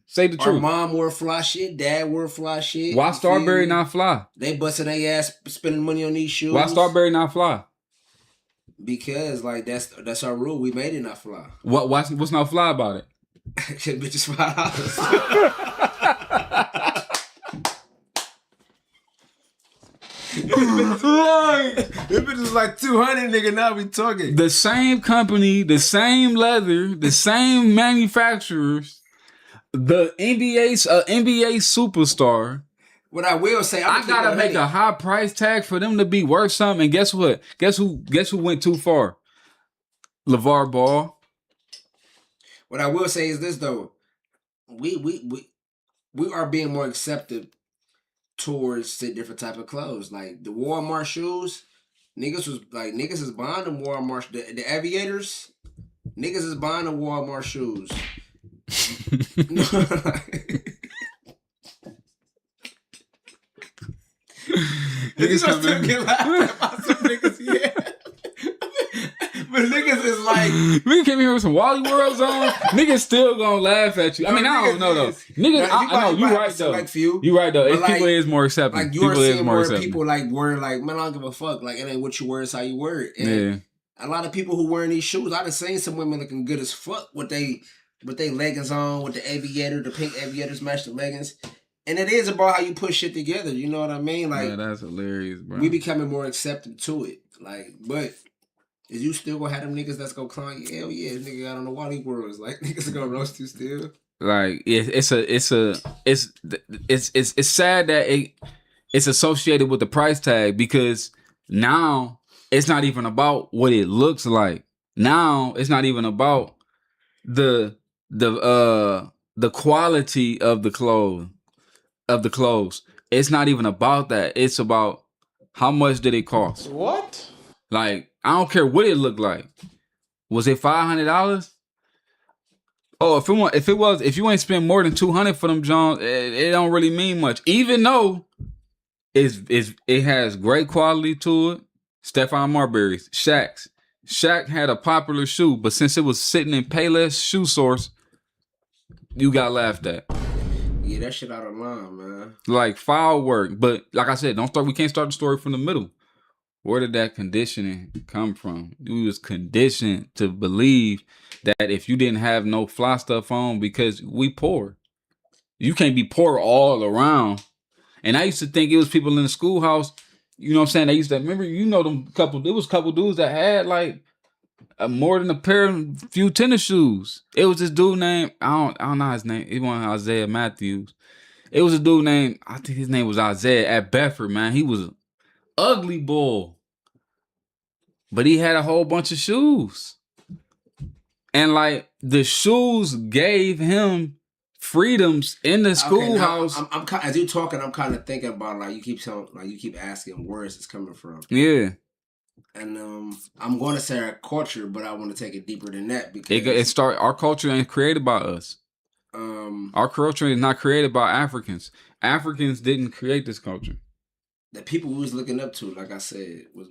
Say the truth. Our mom wore fly shit. Dad wore fly shit. Why Starberry not fly? They busting their ass spending money on these shoes. Why Starberry not fly? Because like that's our rule. We made it not fly. What's not fly about it? Bitches $5. If it was like 200, nigga, now we talking. The same company, the same leather, the same manufacturers, the NBA superstar. What I will say, I gotta make a high price tag for them to be worth something. And guess what? Guess who went too far? LeVar Ball. What I will say is this though. We are being more accepted towards different type of clothes. Like the Walmart shoes, niggas is buying the Walmart the aviators. Niggas is buying the Walmart shoes. Niggas still get laughed about some niggas, yeah. But niggas is like, we came here with some Wally Worlds on. Niggas still gonna laugh at you. I mean, I don't know though. Niggas, I know you right though. Like few, you right though. Like, people is more accepting. Like you're seeing more people like wearing like, man, I don't give a fuck. Like it ain't what you wear, it's how you wear it. And yeah. A lot of people who wearing these shoes, I done seen some women looking good as fuck with they leggings on, with the aviator, the pink aviators match the leggings. And it is about how you put shit together. You know what I mean? Like, yeah, that's hilarious, bro. We becoming more accepting to it. Like, but is you still gonna have them niggas that's gonna clown you? Hell yeah, this nigga got on the Wally Worlds. Like niggas are gonna roast you still. Like it's sad that it's associated with the price tag because now it's not even about what it looks like. Now it's not even about the quality of the clothes. It's not even about that. It's about how much did it cost. What? Like, I don't care what it looked like. Was it $500? Oh, if you ain't spend more than $200 for them Jones, it don't really mean much. Even though it has great quality to it. Stephon Marbury's, Shaq's. Shaq had a popular shoe, but since it was sitting in Payless Shoe Source, you got laughed at. Yeah, that shit out of line, man. Like foul work, but like I said, we can't start the story from the middle. Where did that conditioning come from? We was conditioned to believe that if you didn't have no fly stuff on because we poor. You can't be poor all around. And I used to think it was people in the schoolhouse, you know what I'm saying? They used to, remember, there was a couple dudes that had like more than a few tennis shoes. It was this dude named, I don't know his name. He was Isaiah Matthews. It was a dude named, I think his name was Isaiah at Bedford, man. He was an ugly bull. But he had a whole bunch of shoes. And like the shoes gave him freedoms in the schoolhouse. Okay, as you talking, I'm kind of thinking about like you keep asking where is this coming from. Yeah. And I'm going to say our culture, but I want to take it deeper than that because our culture ain't created by us. Our culture is not created by Africans. Africans didn't create this culture. The people we was looking up to, like I said, was.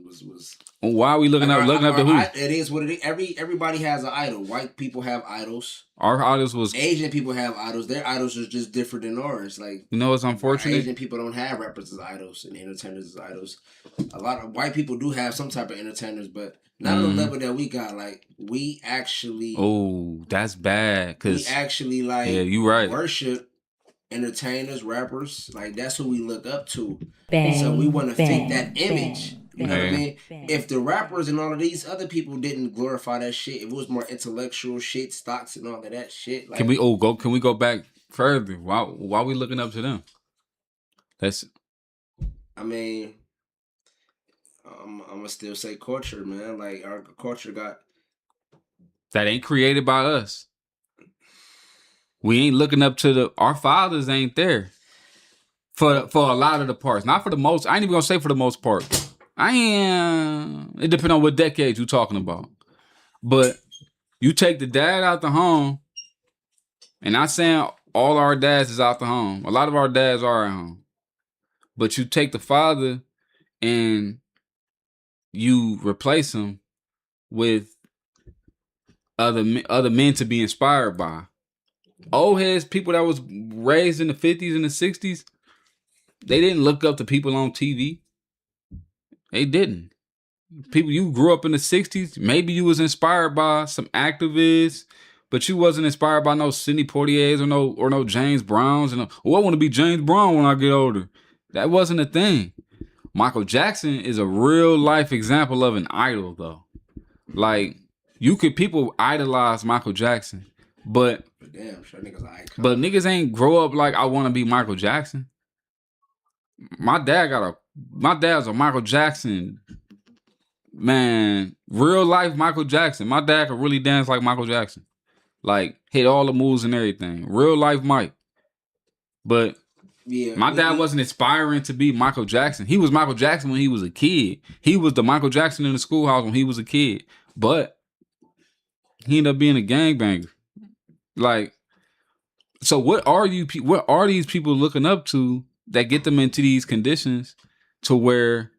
Why are we looking up to who? It is what it is. Everybody has an idol. White people have idols. Our idols was Asian people have idols. Their idols are just different than ours. Like you know, it's unfortunate. Asian people don't have rappers as idols and entertainers as idols. A lot of white people do have some type of entertainers, but not on the level that we got. Like we actually. Oh, that's bad. Cause we actually like. Yeah, you right. Worship entertainers, rappers. Like that's who we look up to. Bang, so we want to fit that bang, image. You know what I mean? If the rappers and all of these other people didn't glorify that shit, if it was more intellectual shit, stocks and all of that shit. Like, can we go back further? Why we looking up to them? I mean, I'm gonna still say culture, man. Like our culture that ain't created by us. We ain't looking up to our fathers ain't there. For a lot of the parts. Not for the most. I ain't even gonna say for the most part. It depends on what decade you talking about. But you take the dad out the home, and not saying all our dads is out the home. A lot of our dads are at home. But you take the father and you replace him with other men to be inspired by. Old heads, people that was raised in the 50s and the 60s, they didn't look up to people on TV. They didn't. People, you grew up in the 60s, maybe you was inspired by some activists, but you wasn't inspired by no Sidney Poitiers or no James Browns. I want to be James Brown when I get older. That wasn't a thing. Michael Jackson is a real life example of an idol, though. Like, people idolize Michael Jackson, but damn, sure niggas an icon. But niggas ain't grow up like I want to be Michael Jackson. My dad's a Michael Jackson, man, real life Michael Jackson. My dad could really dance like Michael Jackson. Like, hit all the moves and everything. Real life Mike. But yeah, my dad wasn't aspiring to be Michael Jackson. He was Michael Jackson when he was a kid. He was the Michael Jackson in the schoolhouse when he was a kid. But he ended up being a gangbanger. Like, so what are these people looking up to that get them into these conditions to where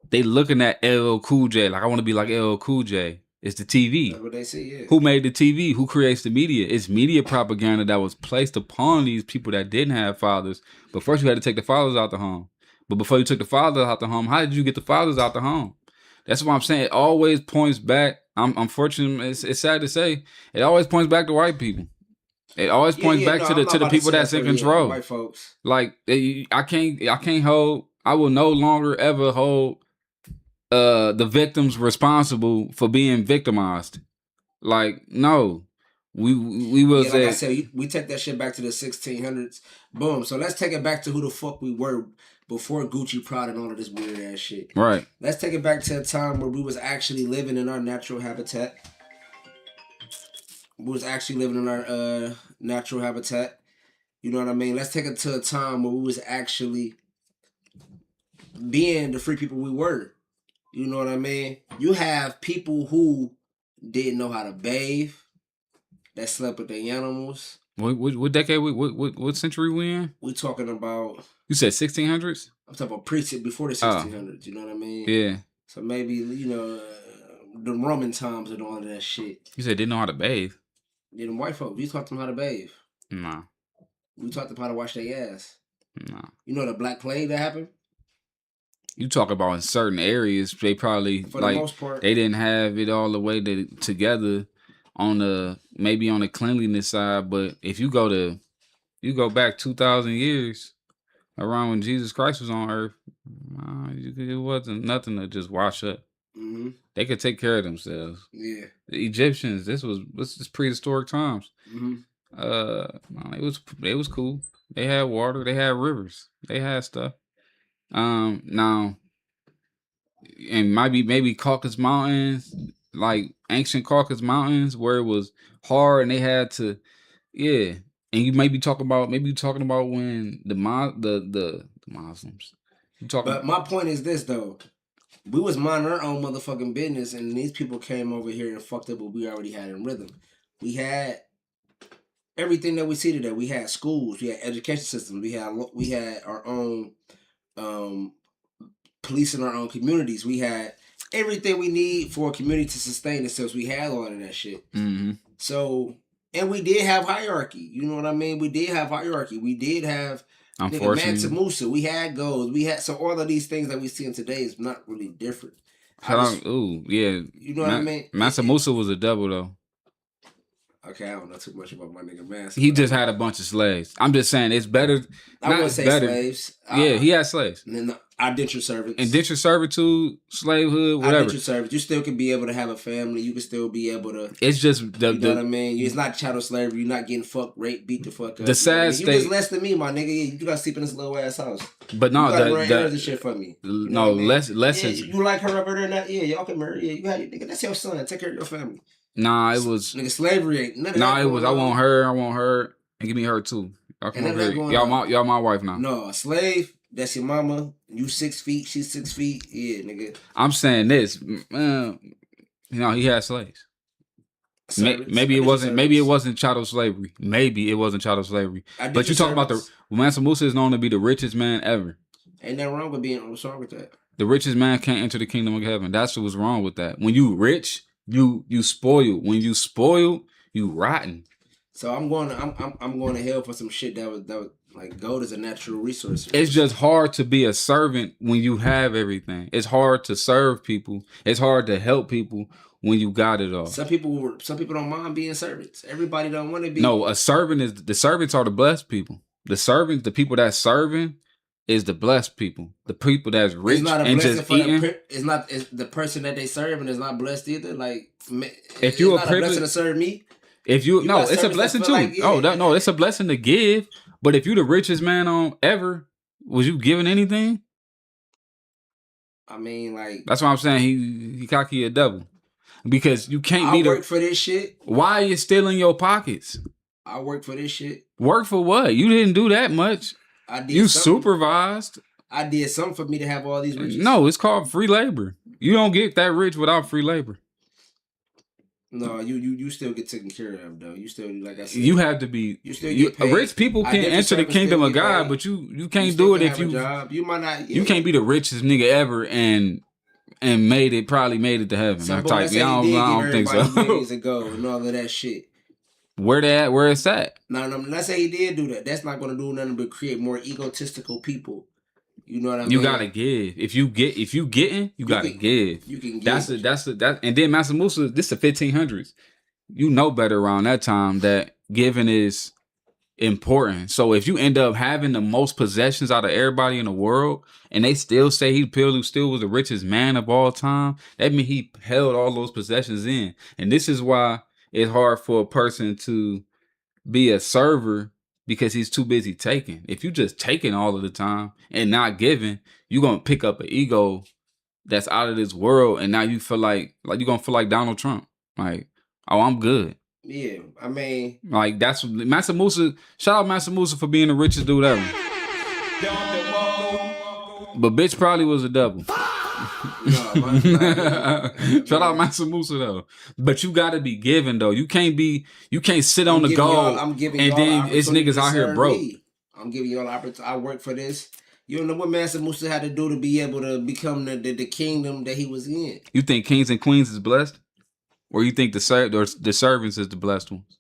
they looking at LL Cool J? Like, I want to be like LL Cool J. It's the TV. That's what they say, yeah. Who made the TV? Who creates the media? It's media propaganda that was placed upon these people that didn't have fathers. But first you had to take the fathers out the home. But before you took the fathers out the home, how did you get the fathers out the home? That's what I'm saying. It always points back. I'm fortunate. It's sad to say. It always points back to white people. It always points back to the people that's in control. White folks. Like, I can't hold. I will no longer ever hold the victims responsible for being victimized. Like, no, we will say. Like I said, we take that shit back to the 1600s. Boom. So let's take it back to who the fuck we were before Gucci, Prada, and all of this weird ass shit. Right. Let's take it back to a time where we was actually living in our natural habitat. We was actually living in our natural habitat. You know what I mean? Let's take it to a time where we was actually being the free people we were. You know what I mean? You have people who didn't know how to bathe, that slept with their animals. What decade? What century we in? We talking about. You said 1600s? I'm talking about before the 1600s. You know what I mean? Yeah. So maybe the Roman times and all of that shit. You said didn't know how to bathe. Yeah, them white folks. We taught them how to bathe. Nah. We taught them how to wash their ass. Nah. You know the Black Plague that happened? You talk about in certain areas, they probably for the most part, they didn't have it all the way together maybe on the cleanliness side. But if you go back 2,000 years around when Jesus Christ was on earth, it wasn't nothing to just wash up. Mm-hmm. They could take care of themselves. Yeah, the Egyptians. This was prehistoric times. Mm-hmm. It was cool. They had water. They had rivers. They had stuff. Now, and maybe Caucasus Mountains, like ancient Caucasus Mountains, where it was hard and they had to, yeah. And you maybe talking about when the Muslims. But my point is this though. We was minding our own motherfucking business, and these people came over here and fucked up what we already had in rhythm. We had everything that we see today. We had schools, we had education systems, we had our own police in our own communities. We had everything we need for a community to sustain itself. We had all of that shit. Mm-hmm. So, and we did have hierarchy. You know what I mean? We did have hierarchy. We did have. Mansa Musa, we had goals, so all of these things that we see in today is not really different. Ooh, yeah. You know what I mean? Mansa Musa was a devil though. Okay, I don't know too much about my nigga Mansa. He just had a bunch of slaves. I'm just saying it's better. I wouldn't say slaves. Yeah, he had slaves. And then indentured servants. Indentured servitude, slavehood, whatever. Indentured servants. You still can be able to have a family. You can still be able to. It's just you know what I mean? It's not chattel slavery. You're not getting fucked, raped, beat the fuck up. The sad state. You just less than me, my nigga. You got to sleep in this little ass house. But no, the shit for me. You know less. Yeah, you like her over there? Yeah, y'all can marry. Yeah, you had nigga. That's your son. Take care of your family. Nah, it was nigga slavery ain't nothing. Nah, it was. I want her, and give me her too. Y'all my wife now. No, a slave. That's your mama. You 6 feet. She's 6 feet. Yeah, nigga. I'm saying this. He had slaves. Maybe it wasn't chattel slavery. Maybe it wasn't chattel slavery. But you talking about Mansa Musa is known to be the richest man ever. Ain't nothing wrong with what's wrong with that? The richest man can't enter the kingdom of heaven. That's what's wrong with that. When you rich, you spoiled. When you spoiled, you rotten. So I'm going to hell for some shit that was like gold is a natural resource. It's just hard to be a servant when you have everything. It's hard to serve people. It's hard to help people when you got it all. Some people don't mind being servants. Everybody don't want to be. No, the servants are the blessed people. The servants, the people that's serving, is the blessed people. The people that's rich it's not a and blessing just for eating. It's the person that they serve and is not blessed either. Like, If you it's not a blessing to serve me. If you no, got it's a servants that blessing feel too. like, yeah. Oh, no, it's a blessing to give. But if you the richest man on ever, was you giving anything? I mean, like, that's what I'm saying. He cocky a devil because you can't be I work for this shit. Why are you still in your pockets? I work for this shit. Work for what? You didn't do that much. I did. You supervised. I did something for me to have all these riches. No, it's called free labor. You don't get that rich without free labor. No, you still get taken care of though. You still, like I said, you have to be. You still get paid. Rich people can enter the kingdom of God, but you can't do it if you. Job. You might not. Yeah. You can't be the richest nigga ever and probably made it to heaven. I don't think so. Millions ago and all of that shit. Where they at? Where it's at? No, let's say he did do that. That's not going to do nothing but create more egotistical people. You know what I mean? You gotta give. If you getting, you gotta give. You can give. That's and then Mansa Musa, this the 1500s. You know better around that time that giving is important. So if you end up having the most possessions out of everybody in the world, and they still say he still was the richest man of all time, that means he held all those possessions in. And this is why it's hard for a person to be a server, because he's too busy taking. If you just taking all of the time and not giving, you're gonna pick up an ego that's out of this world, and now you feel like you're gonna feel like Donald Trump. Like, oh, I'm good. Yeah, I mean, like that's Mansa Musa. Shout out Mansa Musa for being the richest dude ever. But bitch probably was a devil. Shout out Mansa Musa though. But you gotta be giving though. You can't sit on the goal and then it's niggas out here broke. I'm giving you all the opportunity. I work for this. You don't know what Mansa Musa had to do to be able to become the kingdom that he was in. You think kings and queens is blessed? Or you think the servants is the blessed ones?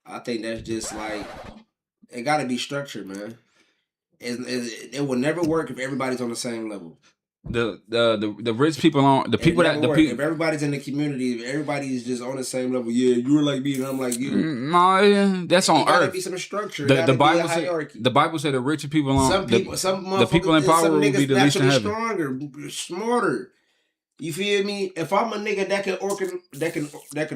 I think that's just like, it gotta be structured, man. It will never work if everybody's on the same level. The rich people on the people that the people, if everybody's in the community, if everybody's just on the same level, yeah, you're like me and I'm like you. No, that's on earth. Gotta be some structure. The Bible said the richer people on the people in power will be the least in heaven. Stronger, smarter. You feel me? If I'm a nigga that can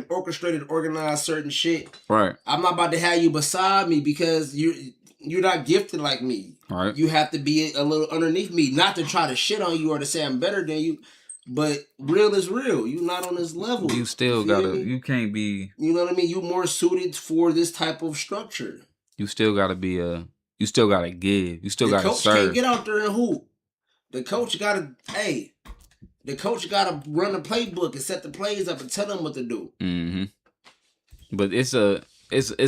orchestrate and organize certain shit, right? I'm not about to have you beside me because you're not gifted like me. Right. You have to be a little underneath me, not to try to shit on you or to say I'm better than you, but real is real. You're not on this level. You still gotta. You can't be. You know what I mean? You more suited for this type of structure. You still gotta be You still gotta give. You still gotta serve. The coach can't get out there and hoop. The coach gotta. Hey. The coach got to run the playbook and set the plays up and tell them what to do. Mm-hmm. But it's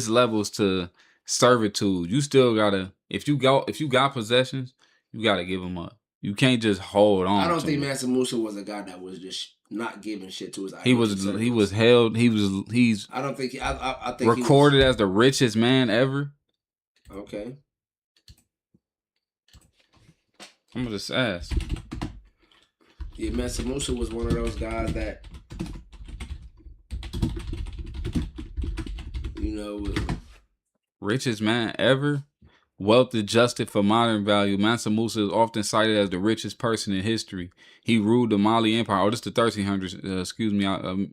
levels to servitude. You still gotta, if you got possessions, you gotta give them up. You can't just hold on. I don't think Mansa Musa was a guy that was just not giving shit to his. He's. I don't think. I think recorded as the richest man ever. Okay. I'm gonna just ask. Yeah, Mansa Musa was one of those guys that, you know, richest man ever, wealth adjusted for modern value. Mansa Musa is often cited as the richest person in history. He ruled the Mali Empire. Oh, this is the 1300s. Excuse me, I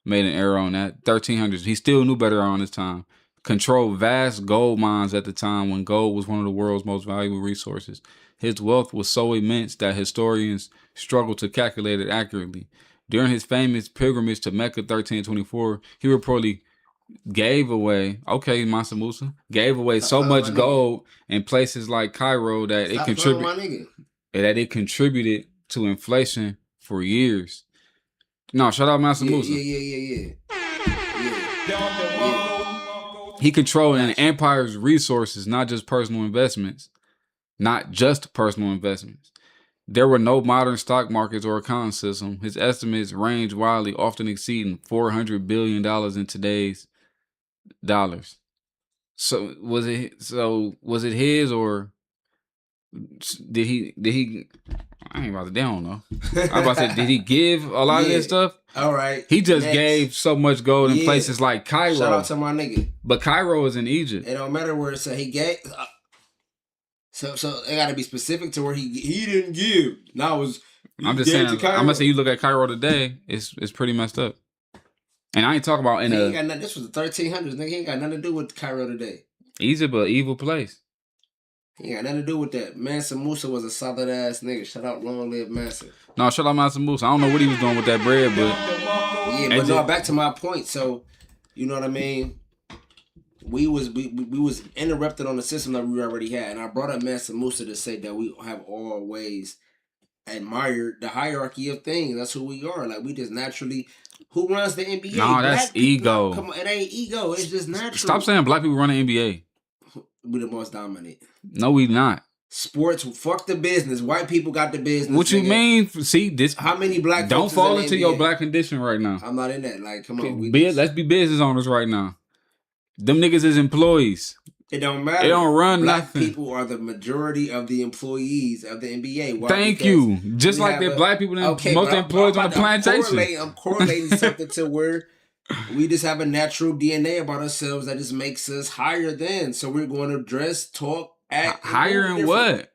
made an error on that. 1300s. He still knew better on his time. Controlled vast gold mines at the time when gold was one of the world's most valuable resources. His wealth was so immense that historians struggle to calculate it accurately. During his famous pilgrimage to Mecca 1324, he reportedly gave away so much gold in places like Cairo that it contributed to inflation for years. No, shout out Mansa Musa. Yeah. He controlled an empire's resources, not just personal investments. There were no modern stock markets or accounting system. His estimates range wildly, often exceeding $400 billion in today's dollars. So was it his, or did he? I ain't about to. They don't know. I'm about to say, did he give a lot of this stuff? All right. He just gave so much gold in places like Cairo. Shout out to my nigga. But Cairo is in Egypt. It don't matter where it's at. He gave. So it got to be specific to where he didn't give. Now I'm just saying. I'm gonna say you look at Cairo today. It's pretty messed up. And I ain't talking about he ain't got nothing. This was the 1300s. Nigga, he ain't got nothing to do with Cairo today. Egypt, an evil place. He ain't got nothing to do with that. Mansa Musa was a solid ass nigga. Shout out, long live Mansa. No, shout out Mansa Musa. I don't know what he was doing with that bread, but yeah, but no. Back to my point. So, you know what I mean. We was interrupted on the system that we already had, and I brought up Mansa Musa to say that we have always admired the hierarchy of things. That's who we are. Like we just naturally. Who runs the NBA? No, that's ego. Come on, it ain't ego. It's just natural. Stop saying black people run the NBA. We the most dominant. No, we not. Sports, fuck the business. White people got the business. What you mean? See this? How many black? Don't fall into your black condition right now. I'm not in that. Like, come on. Let's be business owners right now. Them niggas is employees. It don't matter. They don't run black nothing. People are the majority of the employees of the NBA. Why? Thank you. Just like the black people, most employees on the plantation. I'm correlating something to where we just have a natural DNA about ourselves that just makes us higher than. So we're going to dress, talk, act. Higher in what?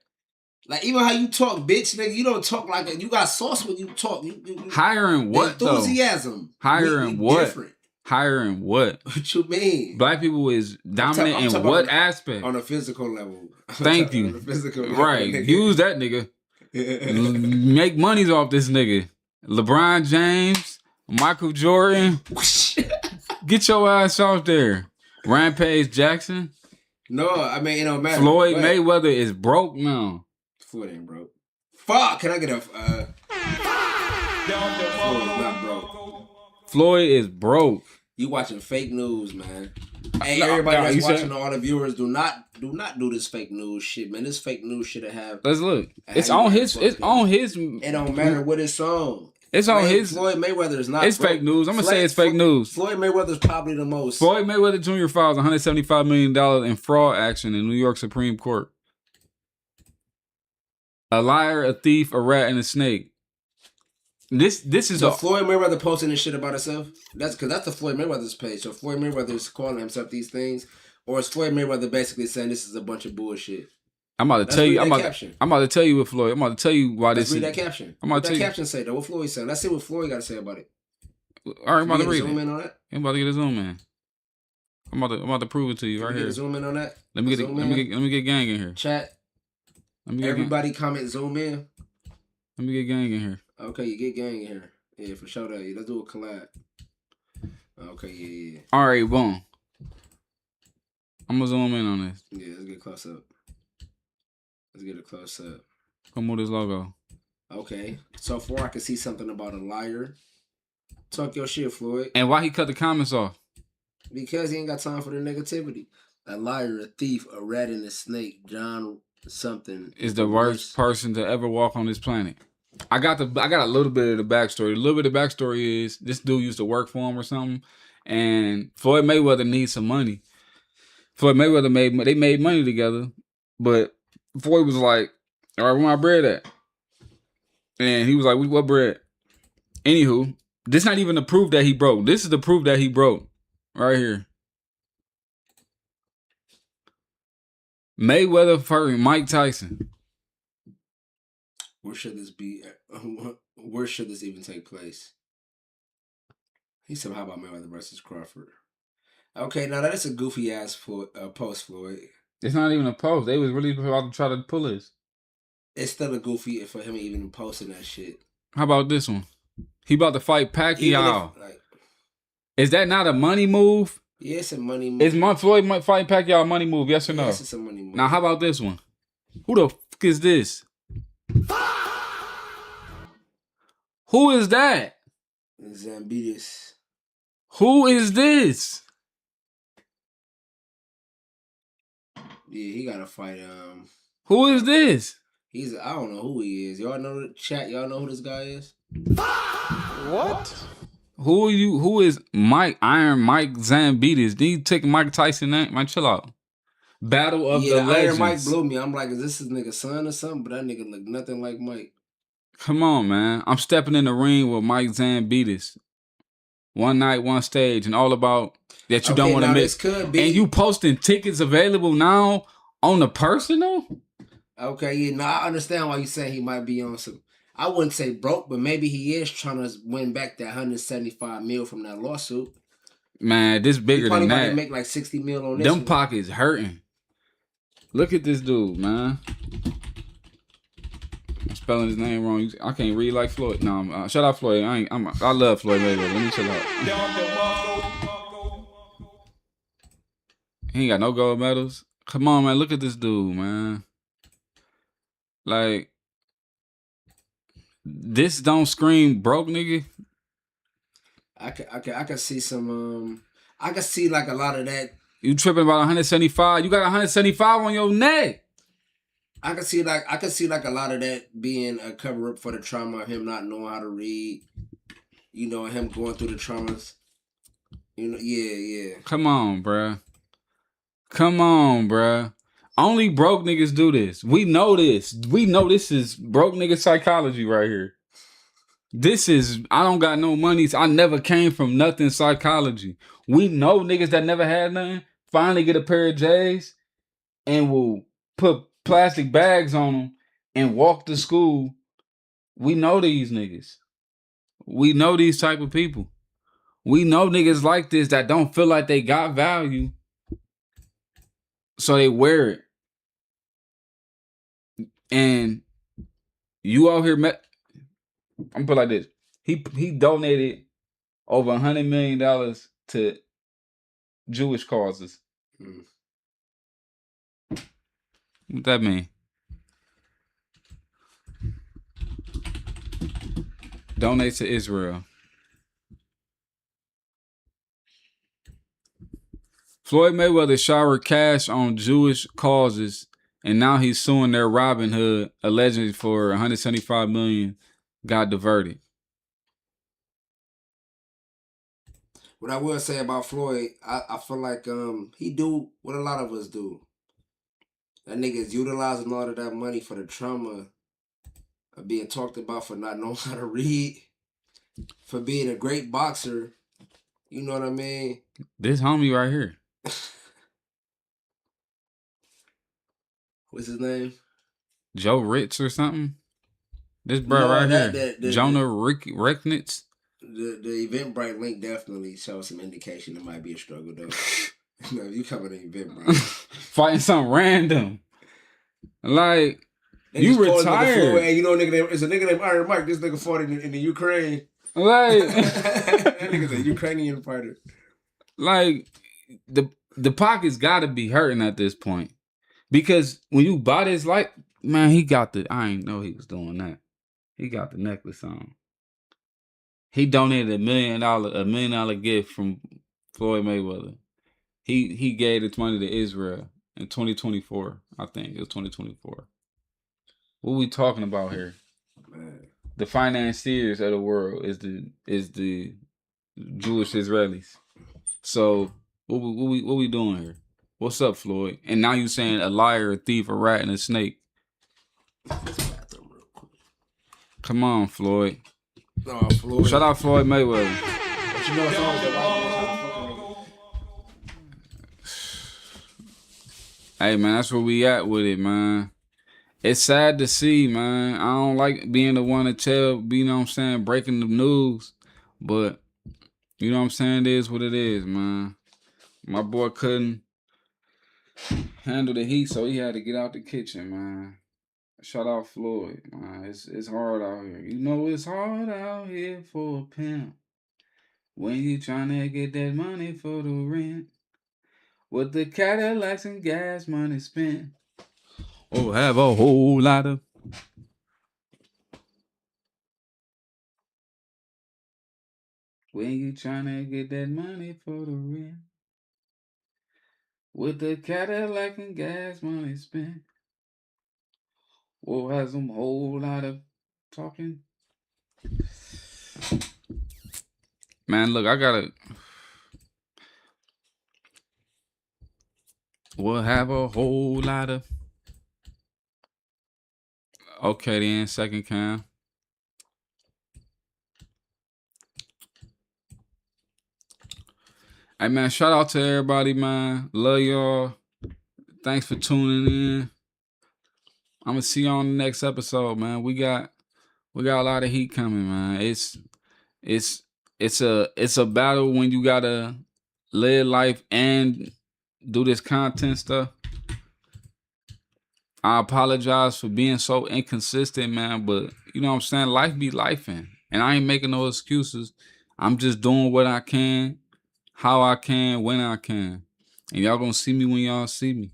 Like even how you talk, bitch, nigga. You don't talk like that. You got sauce when you talk. Higher in what? Enthusiasm. Higher in what? Different. Higher in what? What you mean? Black people is dominant in what aspect? On a physical level. Thank you. On a physical level, right. Nigga. Use that nigga. Make monies off this nigga. LeBron James, Michael Jordan. Get your ass out there. Rampage Jackson. No, I mean, it don't matter. Floyd Mayweather is broke now. Floyd ain't broke. Fuck, can I get a... Floyd is not broke. Floyd is broke. You watching fake news, man. Hey, everybody that's watching, all the viewers, do not do this fake news shit, man. This fake news shit have. Let's look. It's on his. It don't matter what it's on. It's on his. Floyd Mayweather is not. It's broke. Fake news. I'm gonna say it's fake news. Floyd Mayweather is probably the most. Floyd Mayweather Jr. files $175 million in fraud action in New York Supreme Court. A liar, a thief, a rat, and a snake. This is so Floyd Mayweather posting this shit about himself. That's because that's the Floyd Mayweather's page. So Floyd Mayweather is calling himself these things, or is Floyd Mayweather basically saying this is a bunch of bullshit? I'm about to tell you. I'm about to tell you what Floyd. I'm about to tell you why this. Read that caption. I'm about to tell you. Caption say though. What Floyd saying? Let's see what Floyd got to say about it. All right, I'm about to read it. Zoom in on that. I'm about to get a zoom in. I'm about to prove it to you right here. Zoom in on that. Let me get gang in here. Chat. Everybody comment zoom in. Let me get gang in here. Okay, you get gang in here. Yeah, for sure. Let's do a collab. Okay, yeah. All right, boom. I'm gonna zoom in on this. Yeah, let's get close up. Let's get a close up. Come with this logo. Okay, so far I can see something about a liar. Talk your shit, Floyd. And why he cut the comments off? Because he ain't got time for the negativity. A liar, a thief, a rat, and a snake. John something is the worst person to ever walk on this planet. I got a little bit of the backstory. A little bit of the backstory is this dude used to work for him or something, and Floyd Mayweather needs some money. Floyd Mayweather made money together, but Floyd was like, "All right, where my bread at?" And he was like, "What bread?" Anywho, this not even the proof that he broke. This is the proof that he broke right here. Mayweather fighting Mike Tyson. Where should this be? Where should this even take place? He said, "How about Mayweather versus Crawford?" Okay, now that's a goofy ass post, Floyd. It's not even a post. They was really about to try to pull this. It's still a goofy for him even posting that shit. How about this one? He about to fight Pacquiao. Is that not a money move? Yeah, it's a money move. Is Floyd fighting Pacquiao a money move? Yes or no? Yes, it's a money move. Now, how about this one? Who the fuck is this? Who is that? Zambitis. Who is this? Yeah, he got to fight. Who is this? I don't know who he is. Y'all know the chat. Y'all know who this guy is? What? Who are you? Who is Iron Mike Zambitis? Did you take Mike Tyson name? Man, chill out. Battle of the Legends. Iron Mike blew me. I'm like, is this his nigga son or something? But that nigga look nothing like Mike. Come on, man. I'm stepping in the ring with Mike Zambitis. One night, one stage, and all about that you don't want to miss. Could be. And you posting tickets available now on the personal? Okay, yeah, no, I understand why you saying he might be on some. I wouldn't say broke, but maybe he is trying to win back that 175 mil from that lawsuit. Man, this He bigger probably than about to that. make like 60 mil on this Them one. pockets hurting. Look at this dude, man. I'm spelling his name wrong. I can't read like Floyd. No, shout out Floyd. I love Floyd Mayweather. Let me chill out. He ain't got no gold medals. Come on, man. Look at this dude, man. Like, this don't scream broke, nigga. I can see some. I can see like a lot of that. You tripping about 175? You got 175 on your neck. I can see like a lot of that being a cover up for the trauma of him not knowing how to read. You know, him going through the traumas. You know, yeah. Come on, bruh. Come on, bruh. Only broke niggas do this. We know this. We know this is broke nigga psychology right here. This is, I don't got no money. I never came from nothing psychology. We know niggas that never had nothing finally get a pair of J's and will put plastic bags on them and walk to school. We know these niggas. We know these type of people. We know niggas like this that don't feel like they got value, so they wear it. And you out here, I'm gonna put it like this. He donated over $100 million to Jewish causes. What that mean? Donate to Israel. Floyd Mayweather showered cash on Jewish causes, and now he's suing their Robin Hood, allegedly for $175 million got diverted. What I will say about Floyd, I feel like he do what a lot of us do. That nigga is utilizing all of that money for the trauma of being talked about for not knowing how to read, for being a great boxer. You know what I mean? This homie right here. What's his name? Joe Ritz or something? This bro right here. Jonah Recknitz. The Eventbrite link definitely shows some indication it might be a struggle though. No, you coming to Eventbrite. Fighting something random. Like, you retired. Hey, you know, it's a nigga named Iron Mike. This nigga fought in the Ukraine. Like, that nigga's a Ukrainian fighter. Like, the pockets gotta be hurting at this point. Because when you buy this, like, man, I ain't know he was doing that. He got the necklace on. He donated $1 million gift from Floyd Mayweather. He gave this money to Israel in 2024. I think it was 2024. What we talking about here? Man. The financiers of the world is the Jewish Israelis. So what we doing here? What's up, Floyd? And now you saying a liar, a thief, a rat, and a snake. Come on, Floyd. No, Floyd. Shout out Floyd Mayweather. But you know it's always Hey, man, that's where we at with it, man. It's sad to see, man. I don't like being the one to tell, you know what I'm saying, breaking the news. But, you know what I'm saying, it is what it is, man. My boy couldn't handle the heat, so he had to get out the kitchen, man. Shout out Floyd, man. It's hard out here. You know it's hard out here for a pimp when you tryna get that money for the rent. With the Cadillacs and gas money spent. Oh, have a whole lot of. When you tryna get that money for the rent. With the Cadillac and gas money spent. We'll have some whole lot of talking. Man, look, I gotta. We'll have a whole lot of. Okay, then, second cam. Hey, man, shout out to everybody, man. Love y'all. Thanks for tuning in. I'm gonna see you on the next episode, man. We got a lot of heat coming, man. It's it's a battle when you gotta live life and do this content stuff. I apologize for being so inconsistent, man, but you know what I'm saying? Life be lifing. And I ain't making no excuses. I'm just doing what I can, how I can, when I can. And y'all gonna see me when y'all see me.